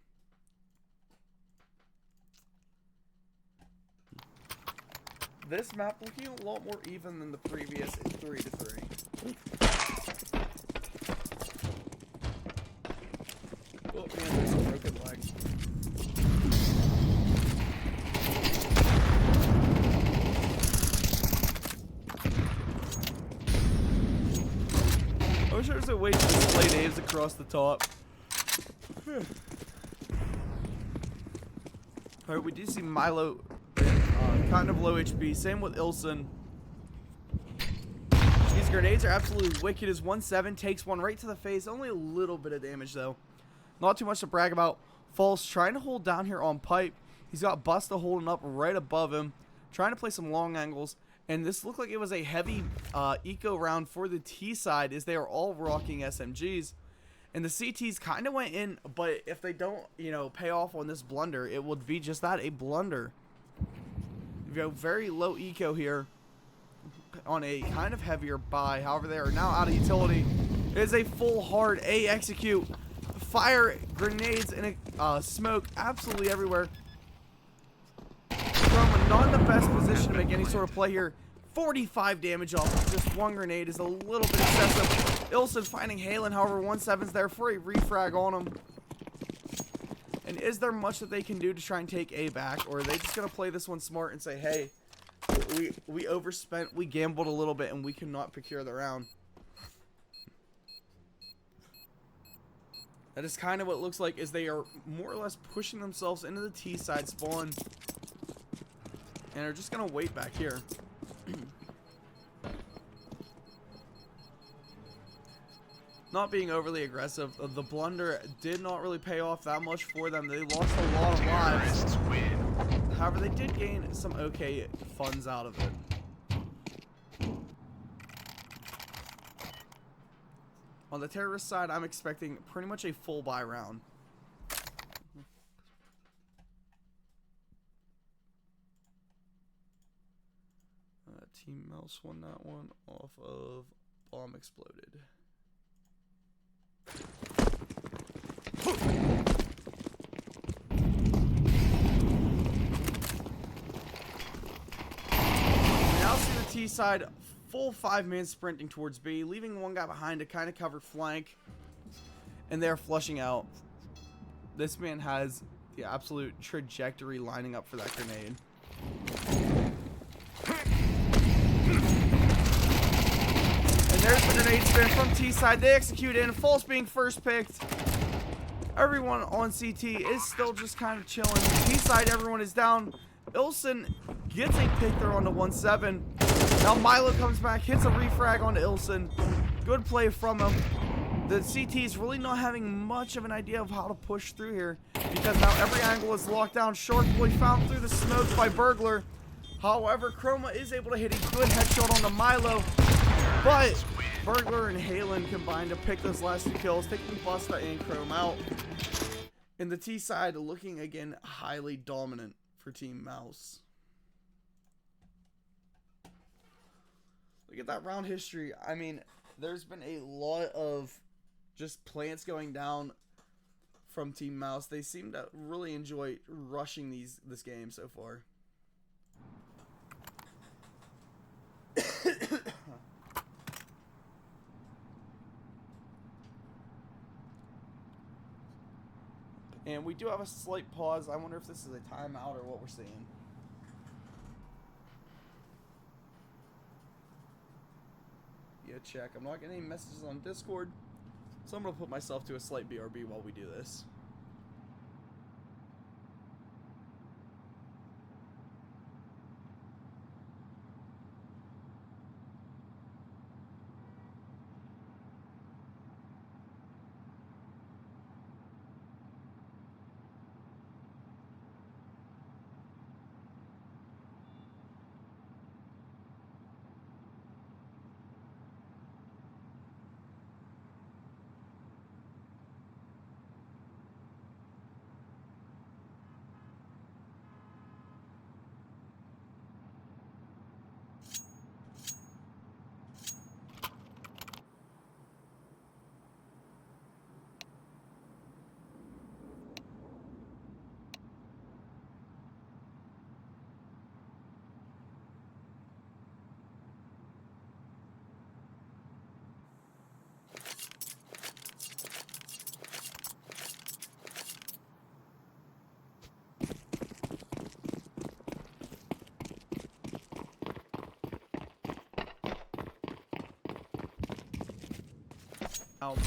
This map looking a lot more even than the previous 3-3. Oh man, there's some broken legs. I wish there was a way to display names across the top. Alright, we do see Milo kind of low HP. Same with Ilson. These grenades are absolutely wicked as 1-7 takes one right to the face. Only a little bit of damage though. Not too much to brag about. False trying to hold down here on pipe. He's got Busta holding up right above him. Trying to play some long angles. And this looked like it was a heavy eco round for the T side as they are all rocking SMGs. And the CTs kind of went in, but if they don't, you know, pay off on this blunder, it would be just that, a blunder. You have very low eco here on a kind of heavier buy. However, they are now out of utility. It is a full hard A execute. Fire, grenades, and smoke absolutely everywhere. Chroma not in the best position to make any sort of play here. 45 damage off of just one grenade is a little bit excessive. Ilson finding Halen, however, 1-7's there for a refrag on him. And is there much that they can do to try and take A back? Or are they just going to play this one smart and say, hey, we overspent, we gambled a little bit, and we cannot procure the round? That is kind of what it looks like, is they are more or less pushing themselves into the T side spawn. And are just going to wait back here. Not being overly aggressive. The blunder did not really pay off that much for them. They lost a lot of lives. However, they did gain some okay funds out of it. On the terrorist side, I'm expecting pretty much a full buy round. Team Mouse won that one off of Bomb Exploded. Now see the T side, full 5-man sprinting towards B, leaving one guy behind to kind of cover flank, and they're flushing out. This man has the absolute trajectory lining up for that grenade. And there's the grenade spin from T side. They execute in. False being first picked. Everyone on CT is still just kind of chilling. T side, everyone is down. Ilson gets a pick there on the 1-7. Now Milo comes back, hits a refrag onto Ilson. Good play from him. The CT is really not having much of an idea of how to push through here, because now every angle is locked down. Sharkboy found through the smoke by Burglar. However, Chroma is able to hit a good headshot on the Milo. But Burglar and Halen combined to pick those last 2 kills, taking Busta and Chrome out. And the T side looking again highly dominant for Team Mouse. Look at that round history. I mean, there's been a lot of just plants going down from Team Mouse. They seem to really enjoy rushing this game so far. And we do have a slight pause. I wonder if this is a timeout or what we're seeing. Yeah, check. I'm not getting any messages on Discord, so I'm going to put myself to a slight BRB while we do this.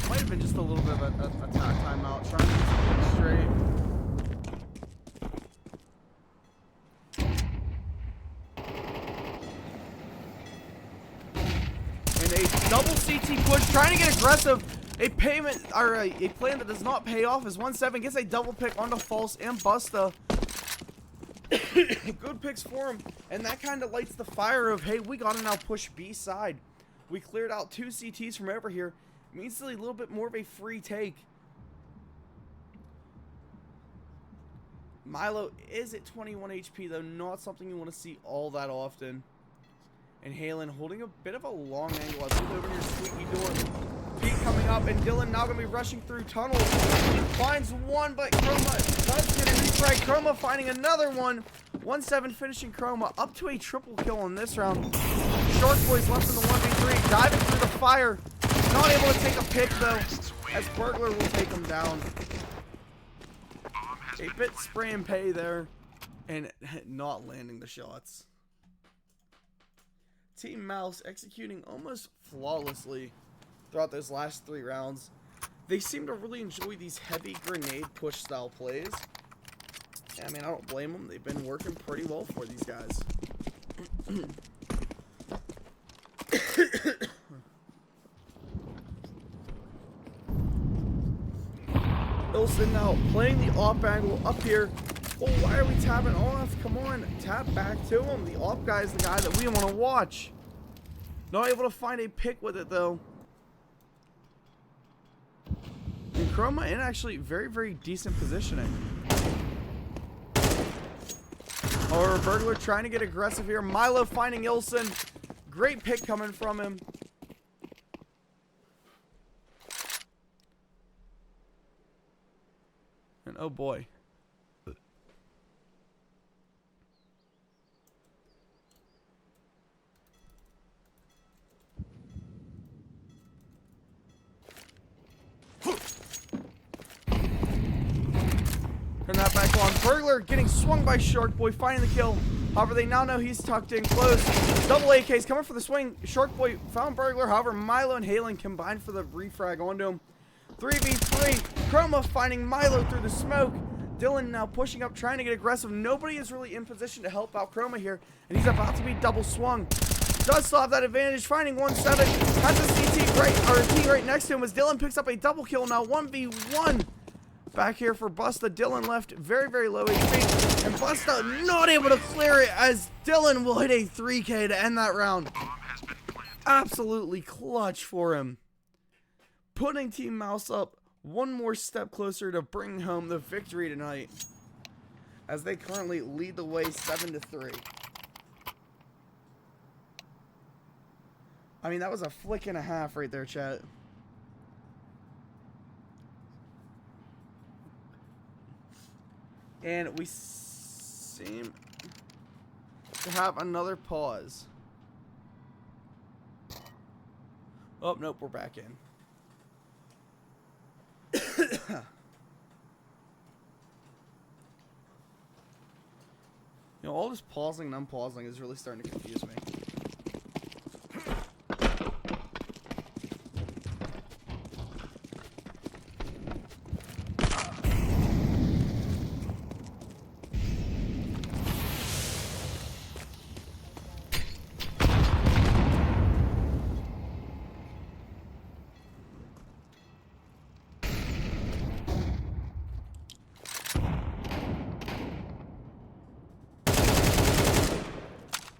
Might have been just a little bit of a timeout, trying to get it straight. And a double CT push, trying to get aggressive. A payment or a plan that does not pay off as 1-7 gets a double pick onto False and Busta. Good picks for him, and that kind of lights the fire of, hey, we gotta now push B side. We cleared out 2 CTs from over here. Means a little bit more of a free take. Milo is at 21 HP, though, not something you want to see all that often. And Halen holding a bit of a long angle. I look over near Squeaky Door. Pete coming up, and Dylan now going to be rushing through tunnels. Finds one, but Chroma does get a refrag. Chroma finding another one. 1-7 finishing Chroma up to a triple kill in this round. Shark Boys left in the 1v3, diving through the fire. Not able to take a pick, though, as Burglar will take him down. A bit spray and pay there, and not landing the shots. Team Mouse executing almost flawlessly throughout those last 3 rounds. They seem to really enjoy these heavy grenade push style plays. I mean, I don't blame them. They've been working pretty well for these guys. Ilson now playing the op angle up here. Oh, why are we tapping off? Come on, tap back to him. The op guy is the guy that we want to watch. Not able to find a pick with it, though. And Chroma in actually very, very decent positioning. Or Burglar trying to get aggressive here. Milo finding Ilson. Great pick coming from him. And oh boy. Turn that back on. Burglar getting swung by Shark Boy, finding the kill. However, they now know he's tucked in close. Double AKs coming for the swing. Shark Boy found Burglar. However, Milo and Halen combined for the refrag onto him. 3v3. Chroma finding Milo through the smoke. Dylan now pushing up, trying to get aggressive. Nobody is really in position to help out Chroma here, and he's about to be double swung. Does still have that advantage, finding 1-7. Has a CT right, or a T right next to him as Dylan picks up a double kill now. 1v1. Back here for Busta. Dylan left very, very low HP. And Busta not able to clear it as Dylan will hit a 3K to end that round. Absolutely clutch for him. Putting Team Mouse up one more step closer to bring home the victory tonight, as they currently lead the way 7-3. I mean, that was a flick and a half right there, chat. And we seem to have another pause. Oh, nope, we're back in. know, all this pausing and unpausing is really starting to confuse me.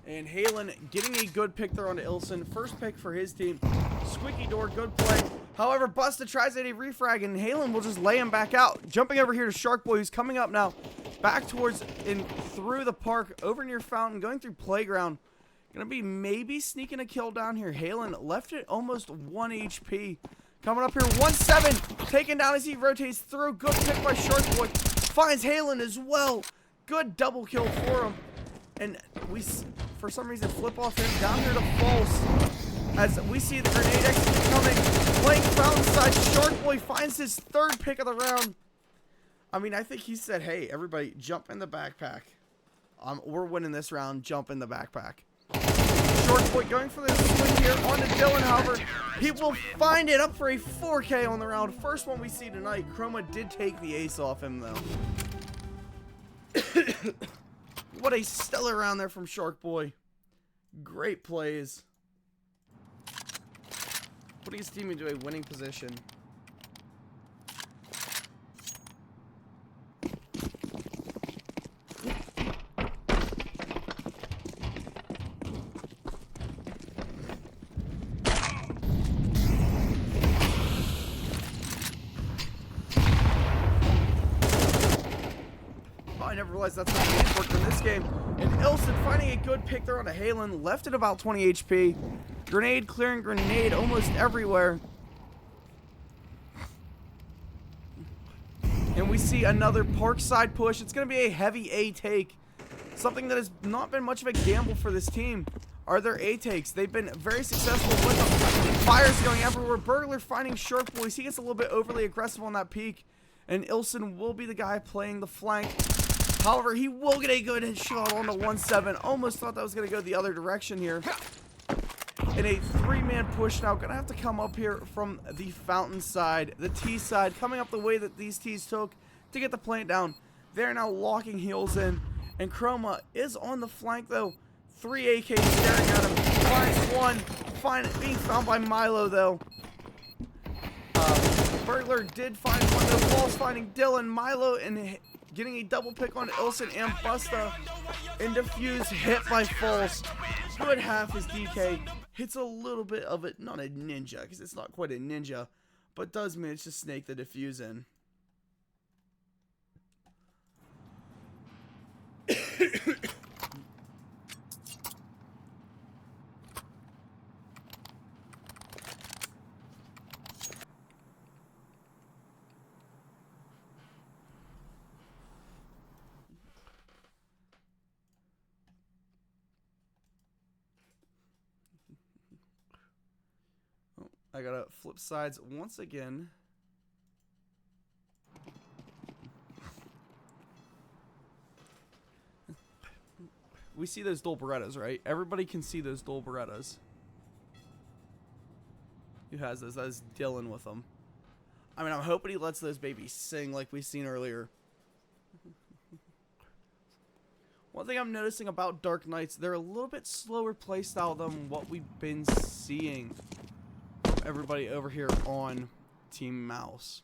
And Halen getting a good pick there onto Ilson. First pick for his team. Squeaky door, good play. However, Busta tries at a refrag, and Halen will just lay him back out. Jumping over here to Shark Boy, who's coming up now. Back towards and through the park, over near Fountain, going through Playground. Gonna be maybe sneaking a kill down here. Halen left it almost 1 HP. Coming up here, 1-7. Taken down as he rotates through. Good pick by Shark Boy. Finds Halen as well. Good double kill for him. And we, for some reason, flip off him down here to false. As we see the grenade execute coming. Playing Fountain side. Shark Boy finds his third pick of the round. I mean, I think he said, hey, everybody, jump in the backpack. We're winning this round. Jump in the backpack. Shark Boy going for the swing here onto Dylan, however. He will find it up for a 4K on the round. First one we see tonight. Chroma did take the ace off him, though. What a stellar round there from Shark Boy. Great plays. Putting his team into a winning position. I never realized that's how the games worked in this game. And Ilson finding a good pick there on a Halen. Left at about 20 HP. Grenade clearing grenade almost everywhere. And we see another Parkside push. It's going to be a heavy A take. Something that has not been much of a gamble for this team are their A takes. They've been very successful with them. Fires going everywhere. Burglar finding Shark Boys. He gets a little bit overly aggressive on that peak. And Ilson will be the guy playing the flank. However, he will get a good shot on the 1-7. Almost thought that was going to go the other direction here. And a 3-man push now. Going to have to come up here from the Fountain side. The T side. Coming up the way that these T's took to get the plant down. They're now locking heels in. And Chroma is on the flank, though. 3 AKs staring at him. Finds one. Being found by Milo, though. Burglar did find one. The walls finding Dylan, Milo, and getting a double pick on Ilson and Busta. And Defuse hit by False. Good half his DK. Hits a little bit of it. Not a ninja, because it's not quite a ninja. But does manage to snake the Defuse in. I gotta flip sides once again. We see those dual Berettas, right? Everybody can see those dual Berettas. Who has those? That is Dylan with them. I mean, I'm hoping he lets those babies sing like we've seen earlier. One thing I'm noticing about Dark Knights, they're a little bit slower playstyle than what we've been seeing. Everybody over here on Team Mouse.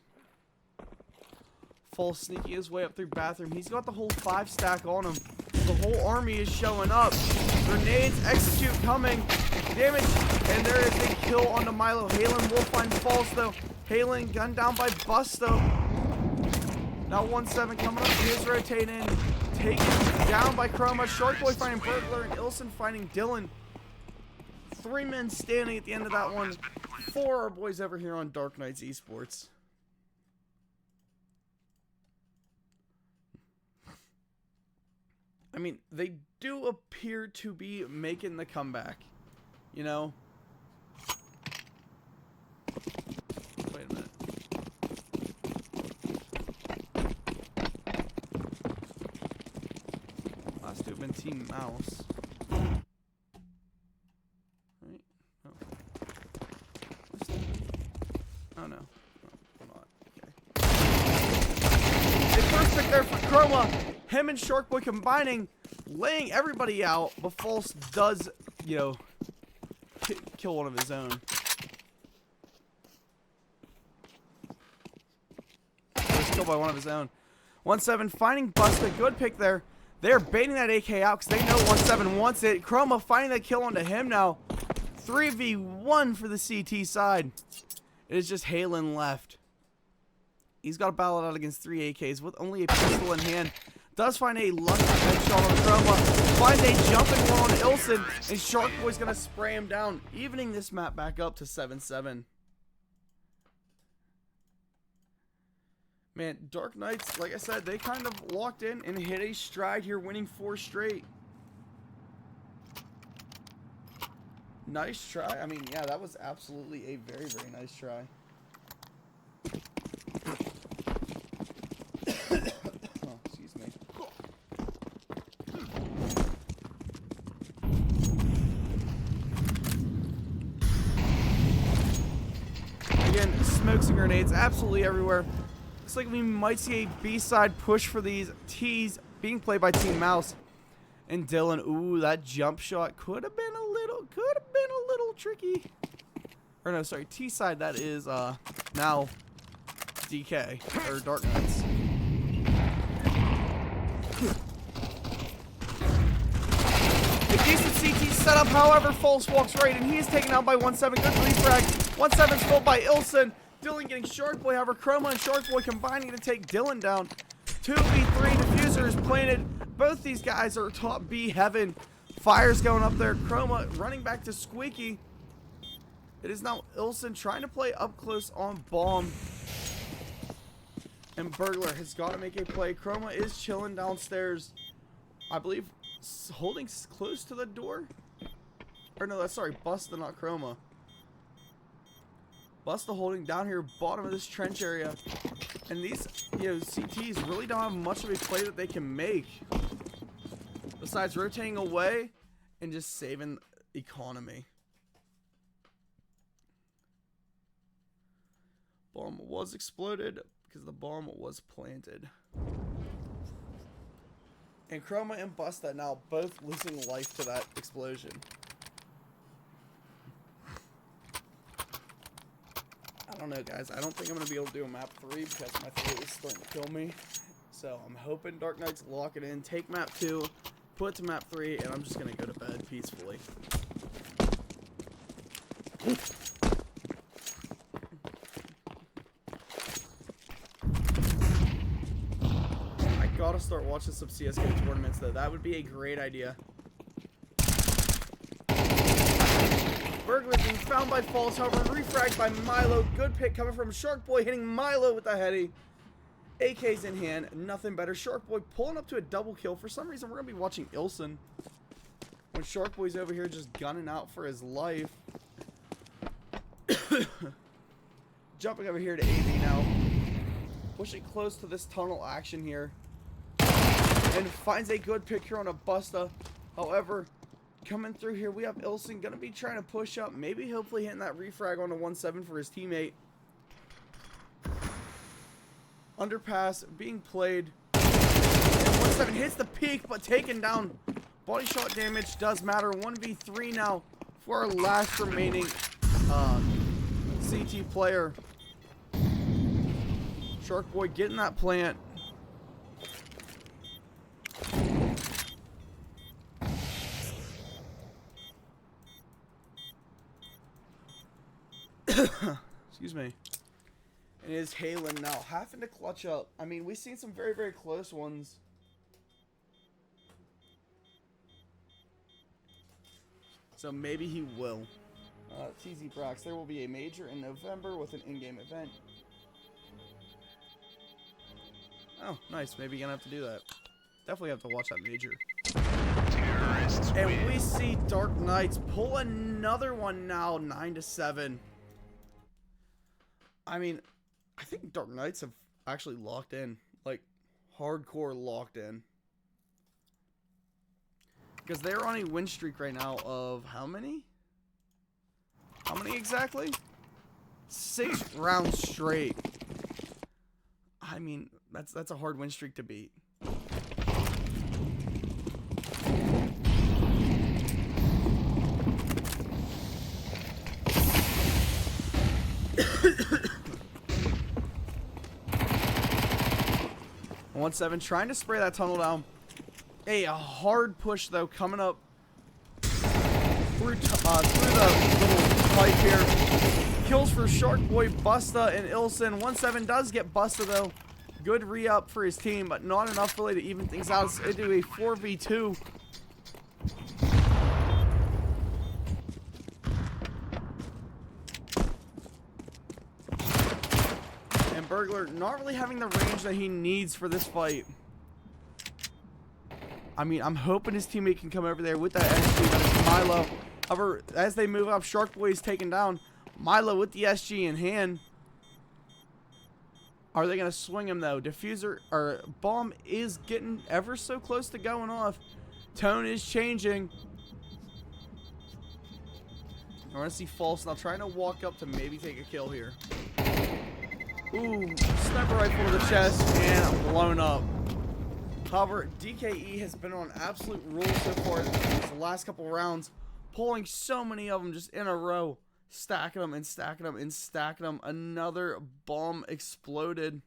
False sneaking his way up through bathroom. He's got the whole 5 stack on him. The whole army is showing up. Grenades execute coming. Damage. And there is a kill onto Milo. Halen will find False though. Halen gunned down by Busto. Now 1-7 coming up. He is rotating. Taken down by Chroma. Shark Boy finding Burglar and Ilson finding Dylan. 3 men standing at the end of that one. 4 our boys over here on Dark Knights Esports. I mean, they do appear to be making the comeback. You know? Wait a minute. Last 2 have been Team Mouse. Right? Oh. Oh no. Oh, hold on. Okay. The first pick there for Chroma. Him and Sharkboy combining, laying everybody out, but False does, you know, kill one of his own. First kill by one of his own. 1-7 finding Busta. Good pick there. They're baiting that AK out because they know 1-7 wants it. Chroma finding that kill onto him now. 3v1 for the CT side. It is just Halen left. He's got to battle it out against 3 AKs with only a pistol in hand. Does find a lucky headshot on Chroma. Finds a jumping wall on Ilson. And Sharkboy's going to spray him down, evening this map back up to 7-7. Man, Dark Knights, like I said, they kind of locked in and hit a stride here, winning 4 straight. Nice try. I mean, yeah, that was absolutely a very, very nice try. Oh, excuse me. Again, smokes and grenades absolutely everywhere. Looks like we might see a B-side push for these T's being played by Team Mouse. And Dylan, ooh, that jump shot could have been a little tricky. Or no, sorry, T-side, that is now DK, or Dark Knights. A decent CT setup, however, False walks right, and he is taken out by 1-7. Good refrag. 1-7's pulled by Ilson. Dylan getting Sharkboy, however, Chroma and Sharkboy combining to take Dylan down. 2v3 diffuser is planted. Both these guys are top B heaven. Fire's going up there. Chroma running back to Squeaky. It is now Ilson trying to play up close on Bomb. And Burglar has got to make a play. Chroma is chilling downstairs. I believe holding close to the door. Or no, that's sorry, Busta, not Chroma. Busta holding down here, bottom of this trench area. And these, you know, CTs really don't have much of a play that they can make. Besides rotating away and just saving economy. Bomb was exploded because the bomb was planted. And Chroma and Busta now both losing life to that explosion. I don't know, guys. I don't think I'm going to be able to do a map 3 because my throat is starting to kill me. So I'm hoping Dark Knights lock it in, take map 2, put it to map 3, and I'm just going to go to bed peacefully. I gotta start watching some CSGO tournaments, though. That would be a great idea. Burglar being found by False, however, refragged by Milo. Good pick coming from Sharkboy, hitting Milo with the heady. AK's in hand, nothing better. Sharkboy pulling up to a double kill. For some reason, we're going to be watching Ilson. When Sharkboy's over here just gunning out for his life. Jumping over here to AV now. Pushing close to this tunnel action here. And finds a good pick here on a Busta. However, coming through here, we have Ilson going to be trying to push up. Maybe hopefully hitting that refrag on a 1-7 for his teammate. Underpass being played. And 1-7 hits the peak, but taken down. Body shot damage does matter. 1v3 now for our last remaining CT player. Sharkboy getting that plant. Excuse me. And it is Halen now having to clutch up. I mean, we've seen some very, very close ones. So maybe he will. TZ Brax, there will be a major in November with an in-game event. Oh, nice. Maybe you're going to have to do that. Definitely have to watch that major. And we see Dark Knights pull another one now, 9-7. I mean, I think Dark Knights have actually locked in. Like, hardcore locked in. Because they're on a win streak right now of how many? How many exactly? 6 rounds straight. I mean, that's a hard win streak to beat. One 7 trying to spray that tunnel down. A hard push though coming up through the little pipe here. Kills for Shark Boy, Busta, and Ilson. 1-7 does get Busta though. Good re-up for his team, but not enough really to even things out. It's into a 4v2. And Burglar not really having the range that he needs for this fight. I mean, I'm hoping his teammate can come over there with that SG, but it's Milo. However, as they move up, Shark Boy is taken down. Milo with the SG in hand. Are they going to swing him, though? Diffuser, or bomb is getting ever so close to going off. Tone is changing. I want to see False now trying to walk up to maybe take a kill here. Ooh, sniper rifle to the chest and blown up. However, DKE has been on absolute roll so far these last couple rounds, pulling so many of them just in a row, stacking them and stacking them and stacking them. Another bomb exploded.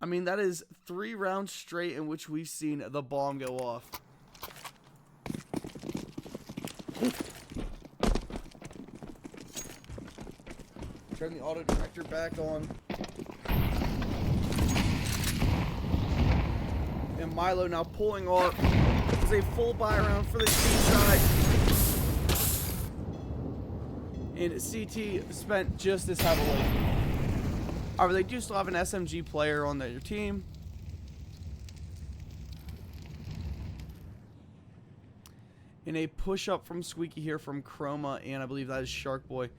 I mean, that is 3 rounds straight in which we've seen the bomb go off. Turn the auto director back on. And Milo now pulling off. It's a full buy round for the team side. And CT spent just as heavily. However, they do still have an SMG player on their team. And a push up from Squeaky here from Chroma, and I believe that is Shark Boy.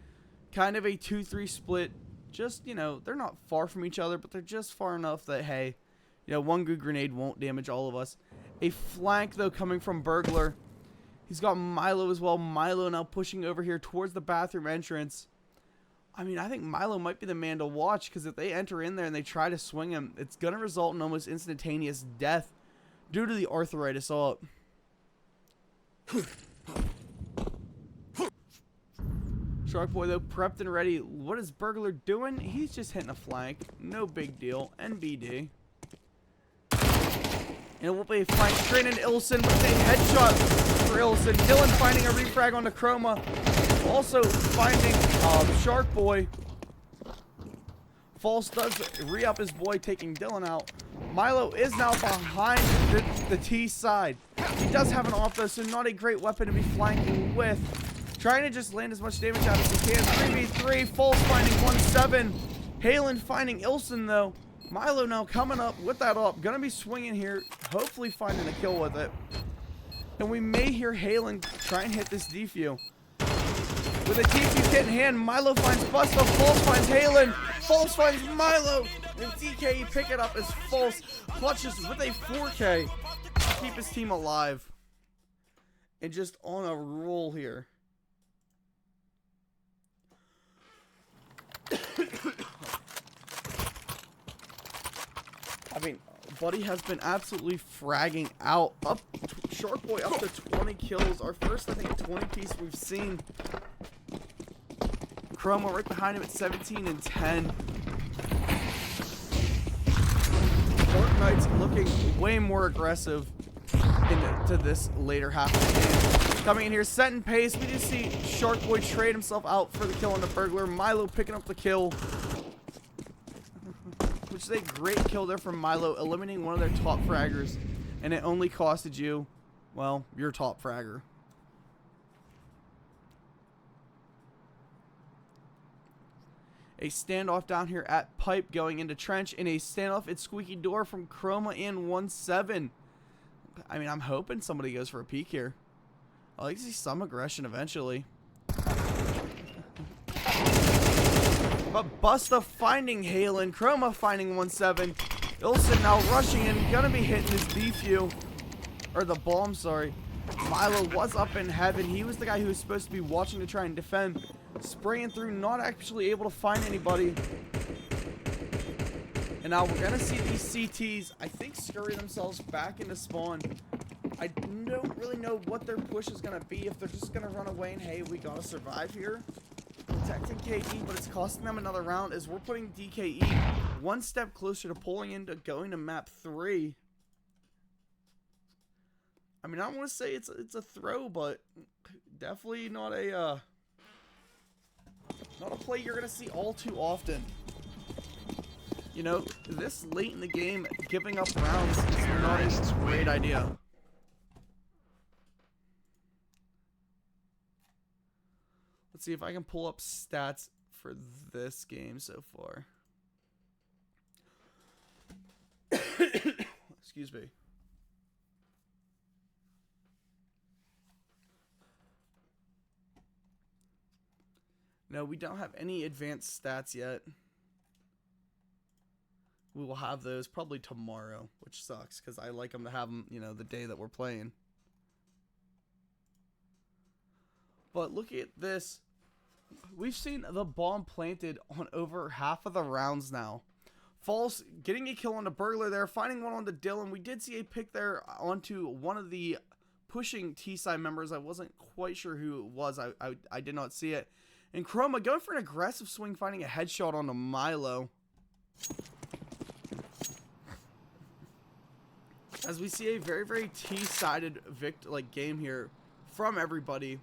Kind of a 2-3 split. Just, you know, they're not far from each other, but they're just far enough that, hey, you know, one good grenade won't damage all of us. A flank, though, coming from Burglar. He's got Milo as well. Milo now pushing over here towards the bathroom entrance. I mean, I think Milo might be the man to watch, because if they enter in there and they try to swing him, it's going to result in almost instantaneous death due to the arthritis up. Shark Boy, though, prepped and ready. What is Burglar doing? He's just hitting a flank. No big deal. NBD. And it will be a flank straight into Ilson with a headshot for Ilson. Dylan finding a refrag onto Chroma. Also finding Shark Boy. False does re-up his boy, taking Dylan out. Milo is now behind the T side. He does have an off, though, so not a great weapon to be flanking with. Trying to just land as much damage out as he can. 3v3. False finding 1-7. Halen finding Ilson, though. Milo now coming up with that up. Gonna be swinging here. Hopefully finding a kill with it. And we may hear Halen try and hit this defu. With a defu kit in hand, Milo finds Busta. False finds Halen. False finds Milo. And DKE pick it up as False clutches with a 4K to keep his team alive. And just on a roll here. I mean, Buddy has been absolutely fragging out. Shark Boy up to 20 kills. Our first, I think, 20 piece we've seen. Chroma right behind him at 17 and 10. Dark Knight's looking way more aggressive into this later half of the game. Coming in here, set and pace. We just see Shark Boy trade himself out for the kill on the Burglar. Milo picking up the kill. Which is a great kill there from Milo, eliminating one of their top fraggers. And it only costed you, well, your top fragger. A standoff down here at Pipe going into Trench. And a standoff at Squeaky Door from Chroma and 1-7. I mean, I'm hoping somebody goes for a peek here. I'd like to see some aggression eventually. But Busta finding Halen. Chroma finding 1-7. Ilson now rushing in. Gonna be hitting his defu. or the bomb, sorry. Milo was up in heaven. He was the guy who was supposed to be watching to try and defend. Spraying through, not actually able to find anybody. And now we're going to see these CTs, I think, scurry themselves back into spawn. I don't really know what their push is going to be. If they're just going to run away and, hey, we got to survive here. Protecting KE, but it's costing them another round as we're putting DKE one step closer to pulling into going to map 3. I mean, I don't want to say it's a throw, but definitely not a play you're going to see all too often. You know, this late in the game, giving up rounds is not a great idea. Let's see if I can pull up stats for this game so far. Excuse me. No, we don't have any advanced stats yet. We will have those probably tomorrow, which sucks because I like them to have them, you know, the day that we're playing. But look at this. We've seen the bomb planted on over half of the rounds now. False getting a kill on the burglar there, finding one on the Dylan. We did see a pick there onto one of the pushing T-side members. I wasn't quite sure who it was. I did not see it. And Chroma going for an aggressive swing, finding a headshot onto Milo. As we see a very, very T-sided game here from everybody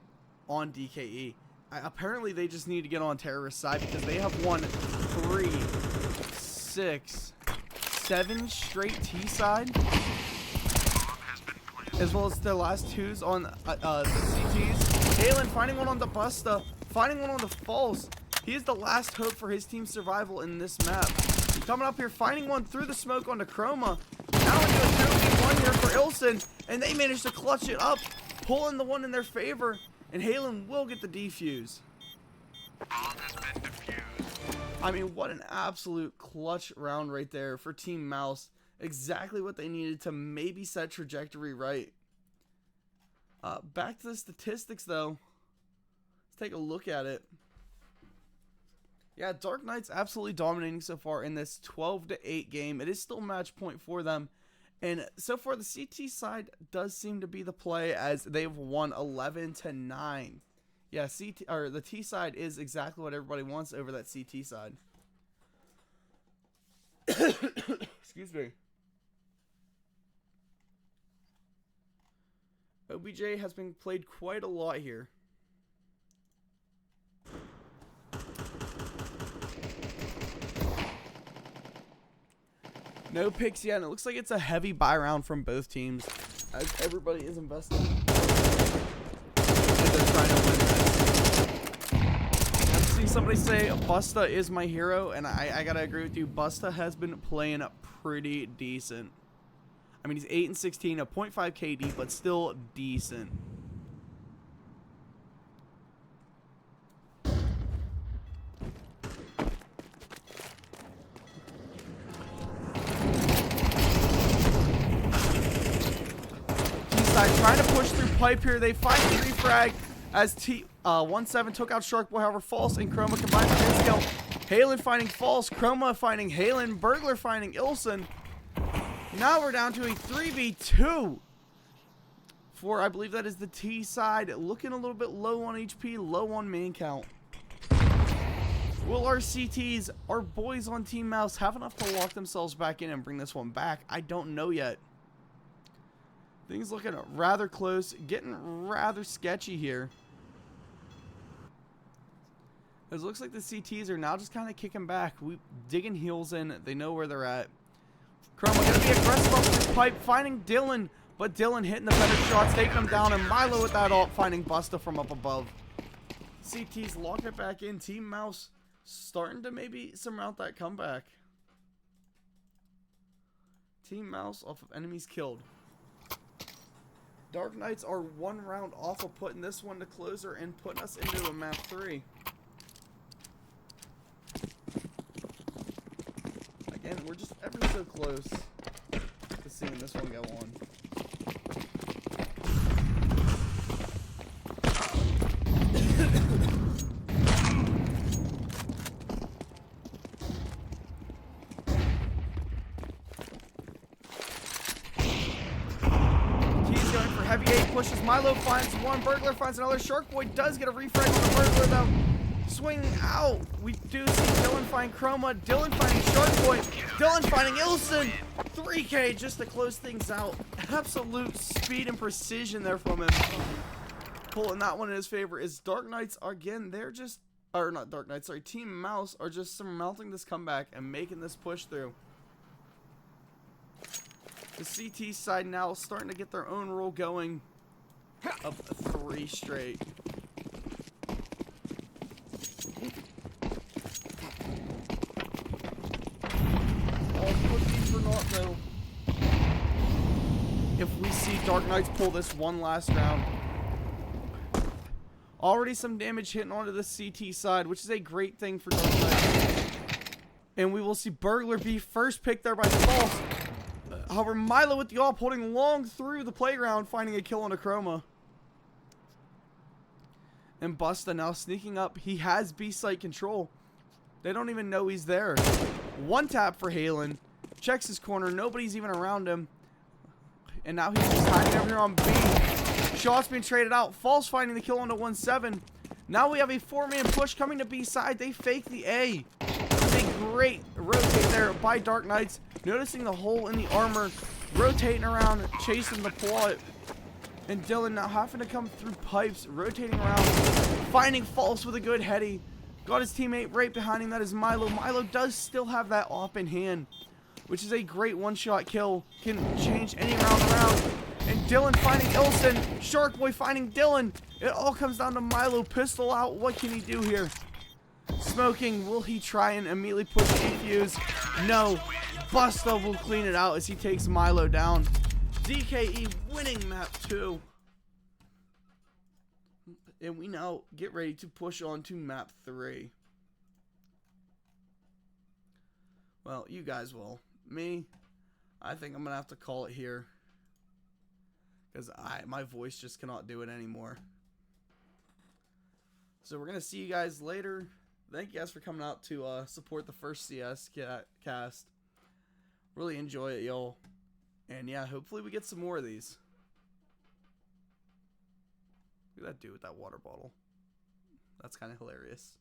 on DKE. Apparently, they just need to get on terrorist side because they have won 3, 6, 7 straight T-side. As well as their last 2s on the CTs. Halen finding one on the Busta. Finding one on the False. He is the last hope for his team's survival in this map. Coming up here, finding one through the smoke onto Chroma. Now into a 2v1 here for Ilson. And they managed to clutch it up. Pulling the one in their favor. And Halen will get the defuse. I mean, what an absolute clutch round right there for Team Mouse. Exactly what they needed to maybe set trajectory right. Back to the statistics, though. Let's take a look at it. Yeah, Dark Knight's absolutely dominating so far in this 12-8 game. It is still match point for them. And so far, the CT side does seem to be the play as they've won 11-9. Yeah, the T side is exactly what everybody wants over that CT side. Excuse me. OBJ has been played quite a lot here. No picks yet, and it looks like it's a heavy buy round from both teams as everybody is investing. They're trying to win this. I've seen somebody say Busta is my hero, and I gotta agree with you. Busta has been playing pretty decent. I mean, he's 8-16, a 0.5 KD, but still decent. Trying to push through pipe here. They find the refrag as 1-7 took out Sharkboy, however, False and Chroma combined for his kill. Halen finding False, Chroma finding Halen, Burglar finding Ilson. Now we're down to a 3v2 for, I believe that is the T side, looking a little bit low on HP, low on main count. Will our CTs, our boys on Team Mouse, have enough to lock themselves back in and bring this one back? I don't know yet. Things looking rather close, getting rather sketchy here. It looks like the CTs are now just kind of kicking back. We digging heels in. They know where they're at. Chroma gonna be aggressive off this pipe, finding Dylan, but Dylan hitting the better shots, taking him down, and Milo with that ult, finding Busta from up above. CTs lock it back in. Team Mouse starting to maybe surmount that comeback. Team Mouse off of enemies killed. Dark Knights are 1 round off of putting this one to closer and putting us into a map 3. Again, we're just ever so close to seeing this one go on. DKE pushes. Milo finds one. Burglar finds another. Shark Boy does get a refrag on the Burglar, though. Swinging out. We do see Dylan find Chroma. Dylan finding Shark Boy. Dylan finding Ilson. 3K just to close things out. Absolute speed and precision there from him. Pulling that one in his favor is Dark Knights again. They're just, or not Dark Knights, sorry, Team Mouse are just surmounting this comeback and making this push through. The CT side now starting to get their own roll going. Up 3 straight. All cookies for naught though. If we see Dark Knights pull this one last round. Already some damage hitting onto the CT side, which is a great thing for Dark Knights. And we will see Burglar be first pick there by False. However, Milo with the AWP holding long through the playground, finding a kill on a Chroma. And Busta now sneaking up. He has B site control. They don't even know he's there. One tap for Halen. Checks his corner. Nobody's even around him. And now he's just hiding over here on B. Shots being traded out. False finding the kill onto 1-7. Now we have a 4-man push coming to B side. They fake the A. It's a great rotate there by Dark Knights. Noticing the hole in the armor. Rotating around. Chasing the plot. And Dylan now having to come through pipes. Rotating around. Finding False with a good heady. Got his teammate right behind him. That is Milo. Milo does still have that AWP in hand, which is a great one-shot kill. Can change any round around. And Dylan finding Ilson. Shark Boy finding Dylan. It all comes down to Milo. Pistol out. What can he do here? Smoking. Will he try and immediately push defuse? No. Busta will clean it out as he takes Milo down. DKE winning map 2. And we now get ready to push on to map 3. Well, you guys will. Me, I think I'm going to have to call it here. Because my voice just cannot do it anymore. So we're going to see you guys later. Thank you guys for coming out to support the first CS cast. Really enjoy it, y'all. And yeah, hopefully we get some more of these. Look at that dude with that water bottle. That's kind of hilarious.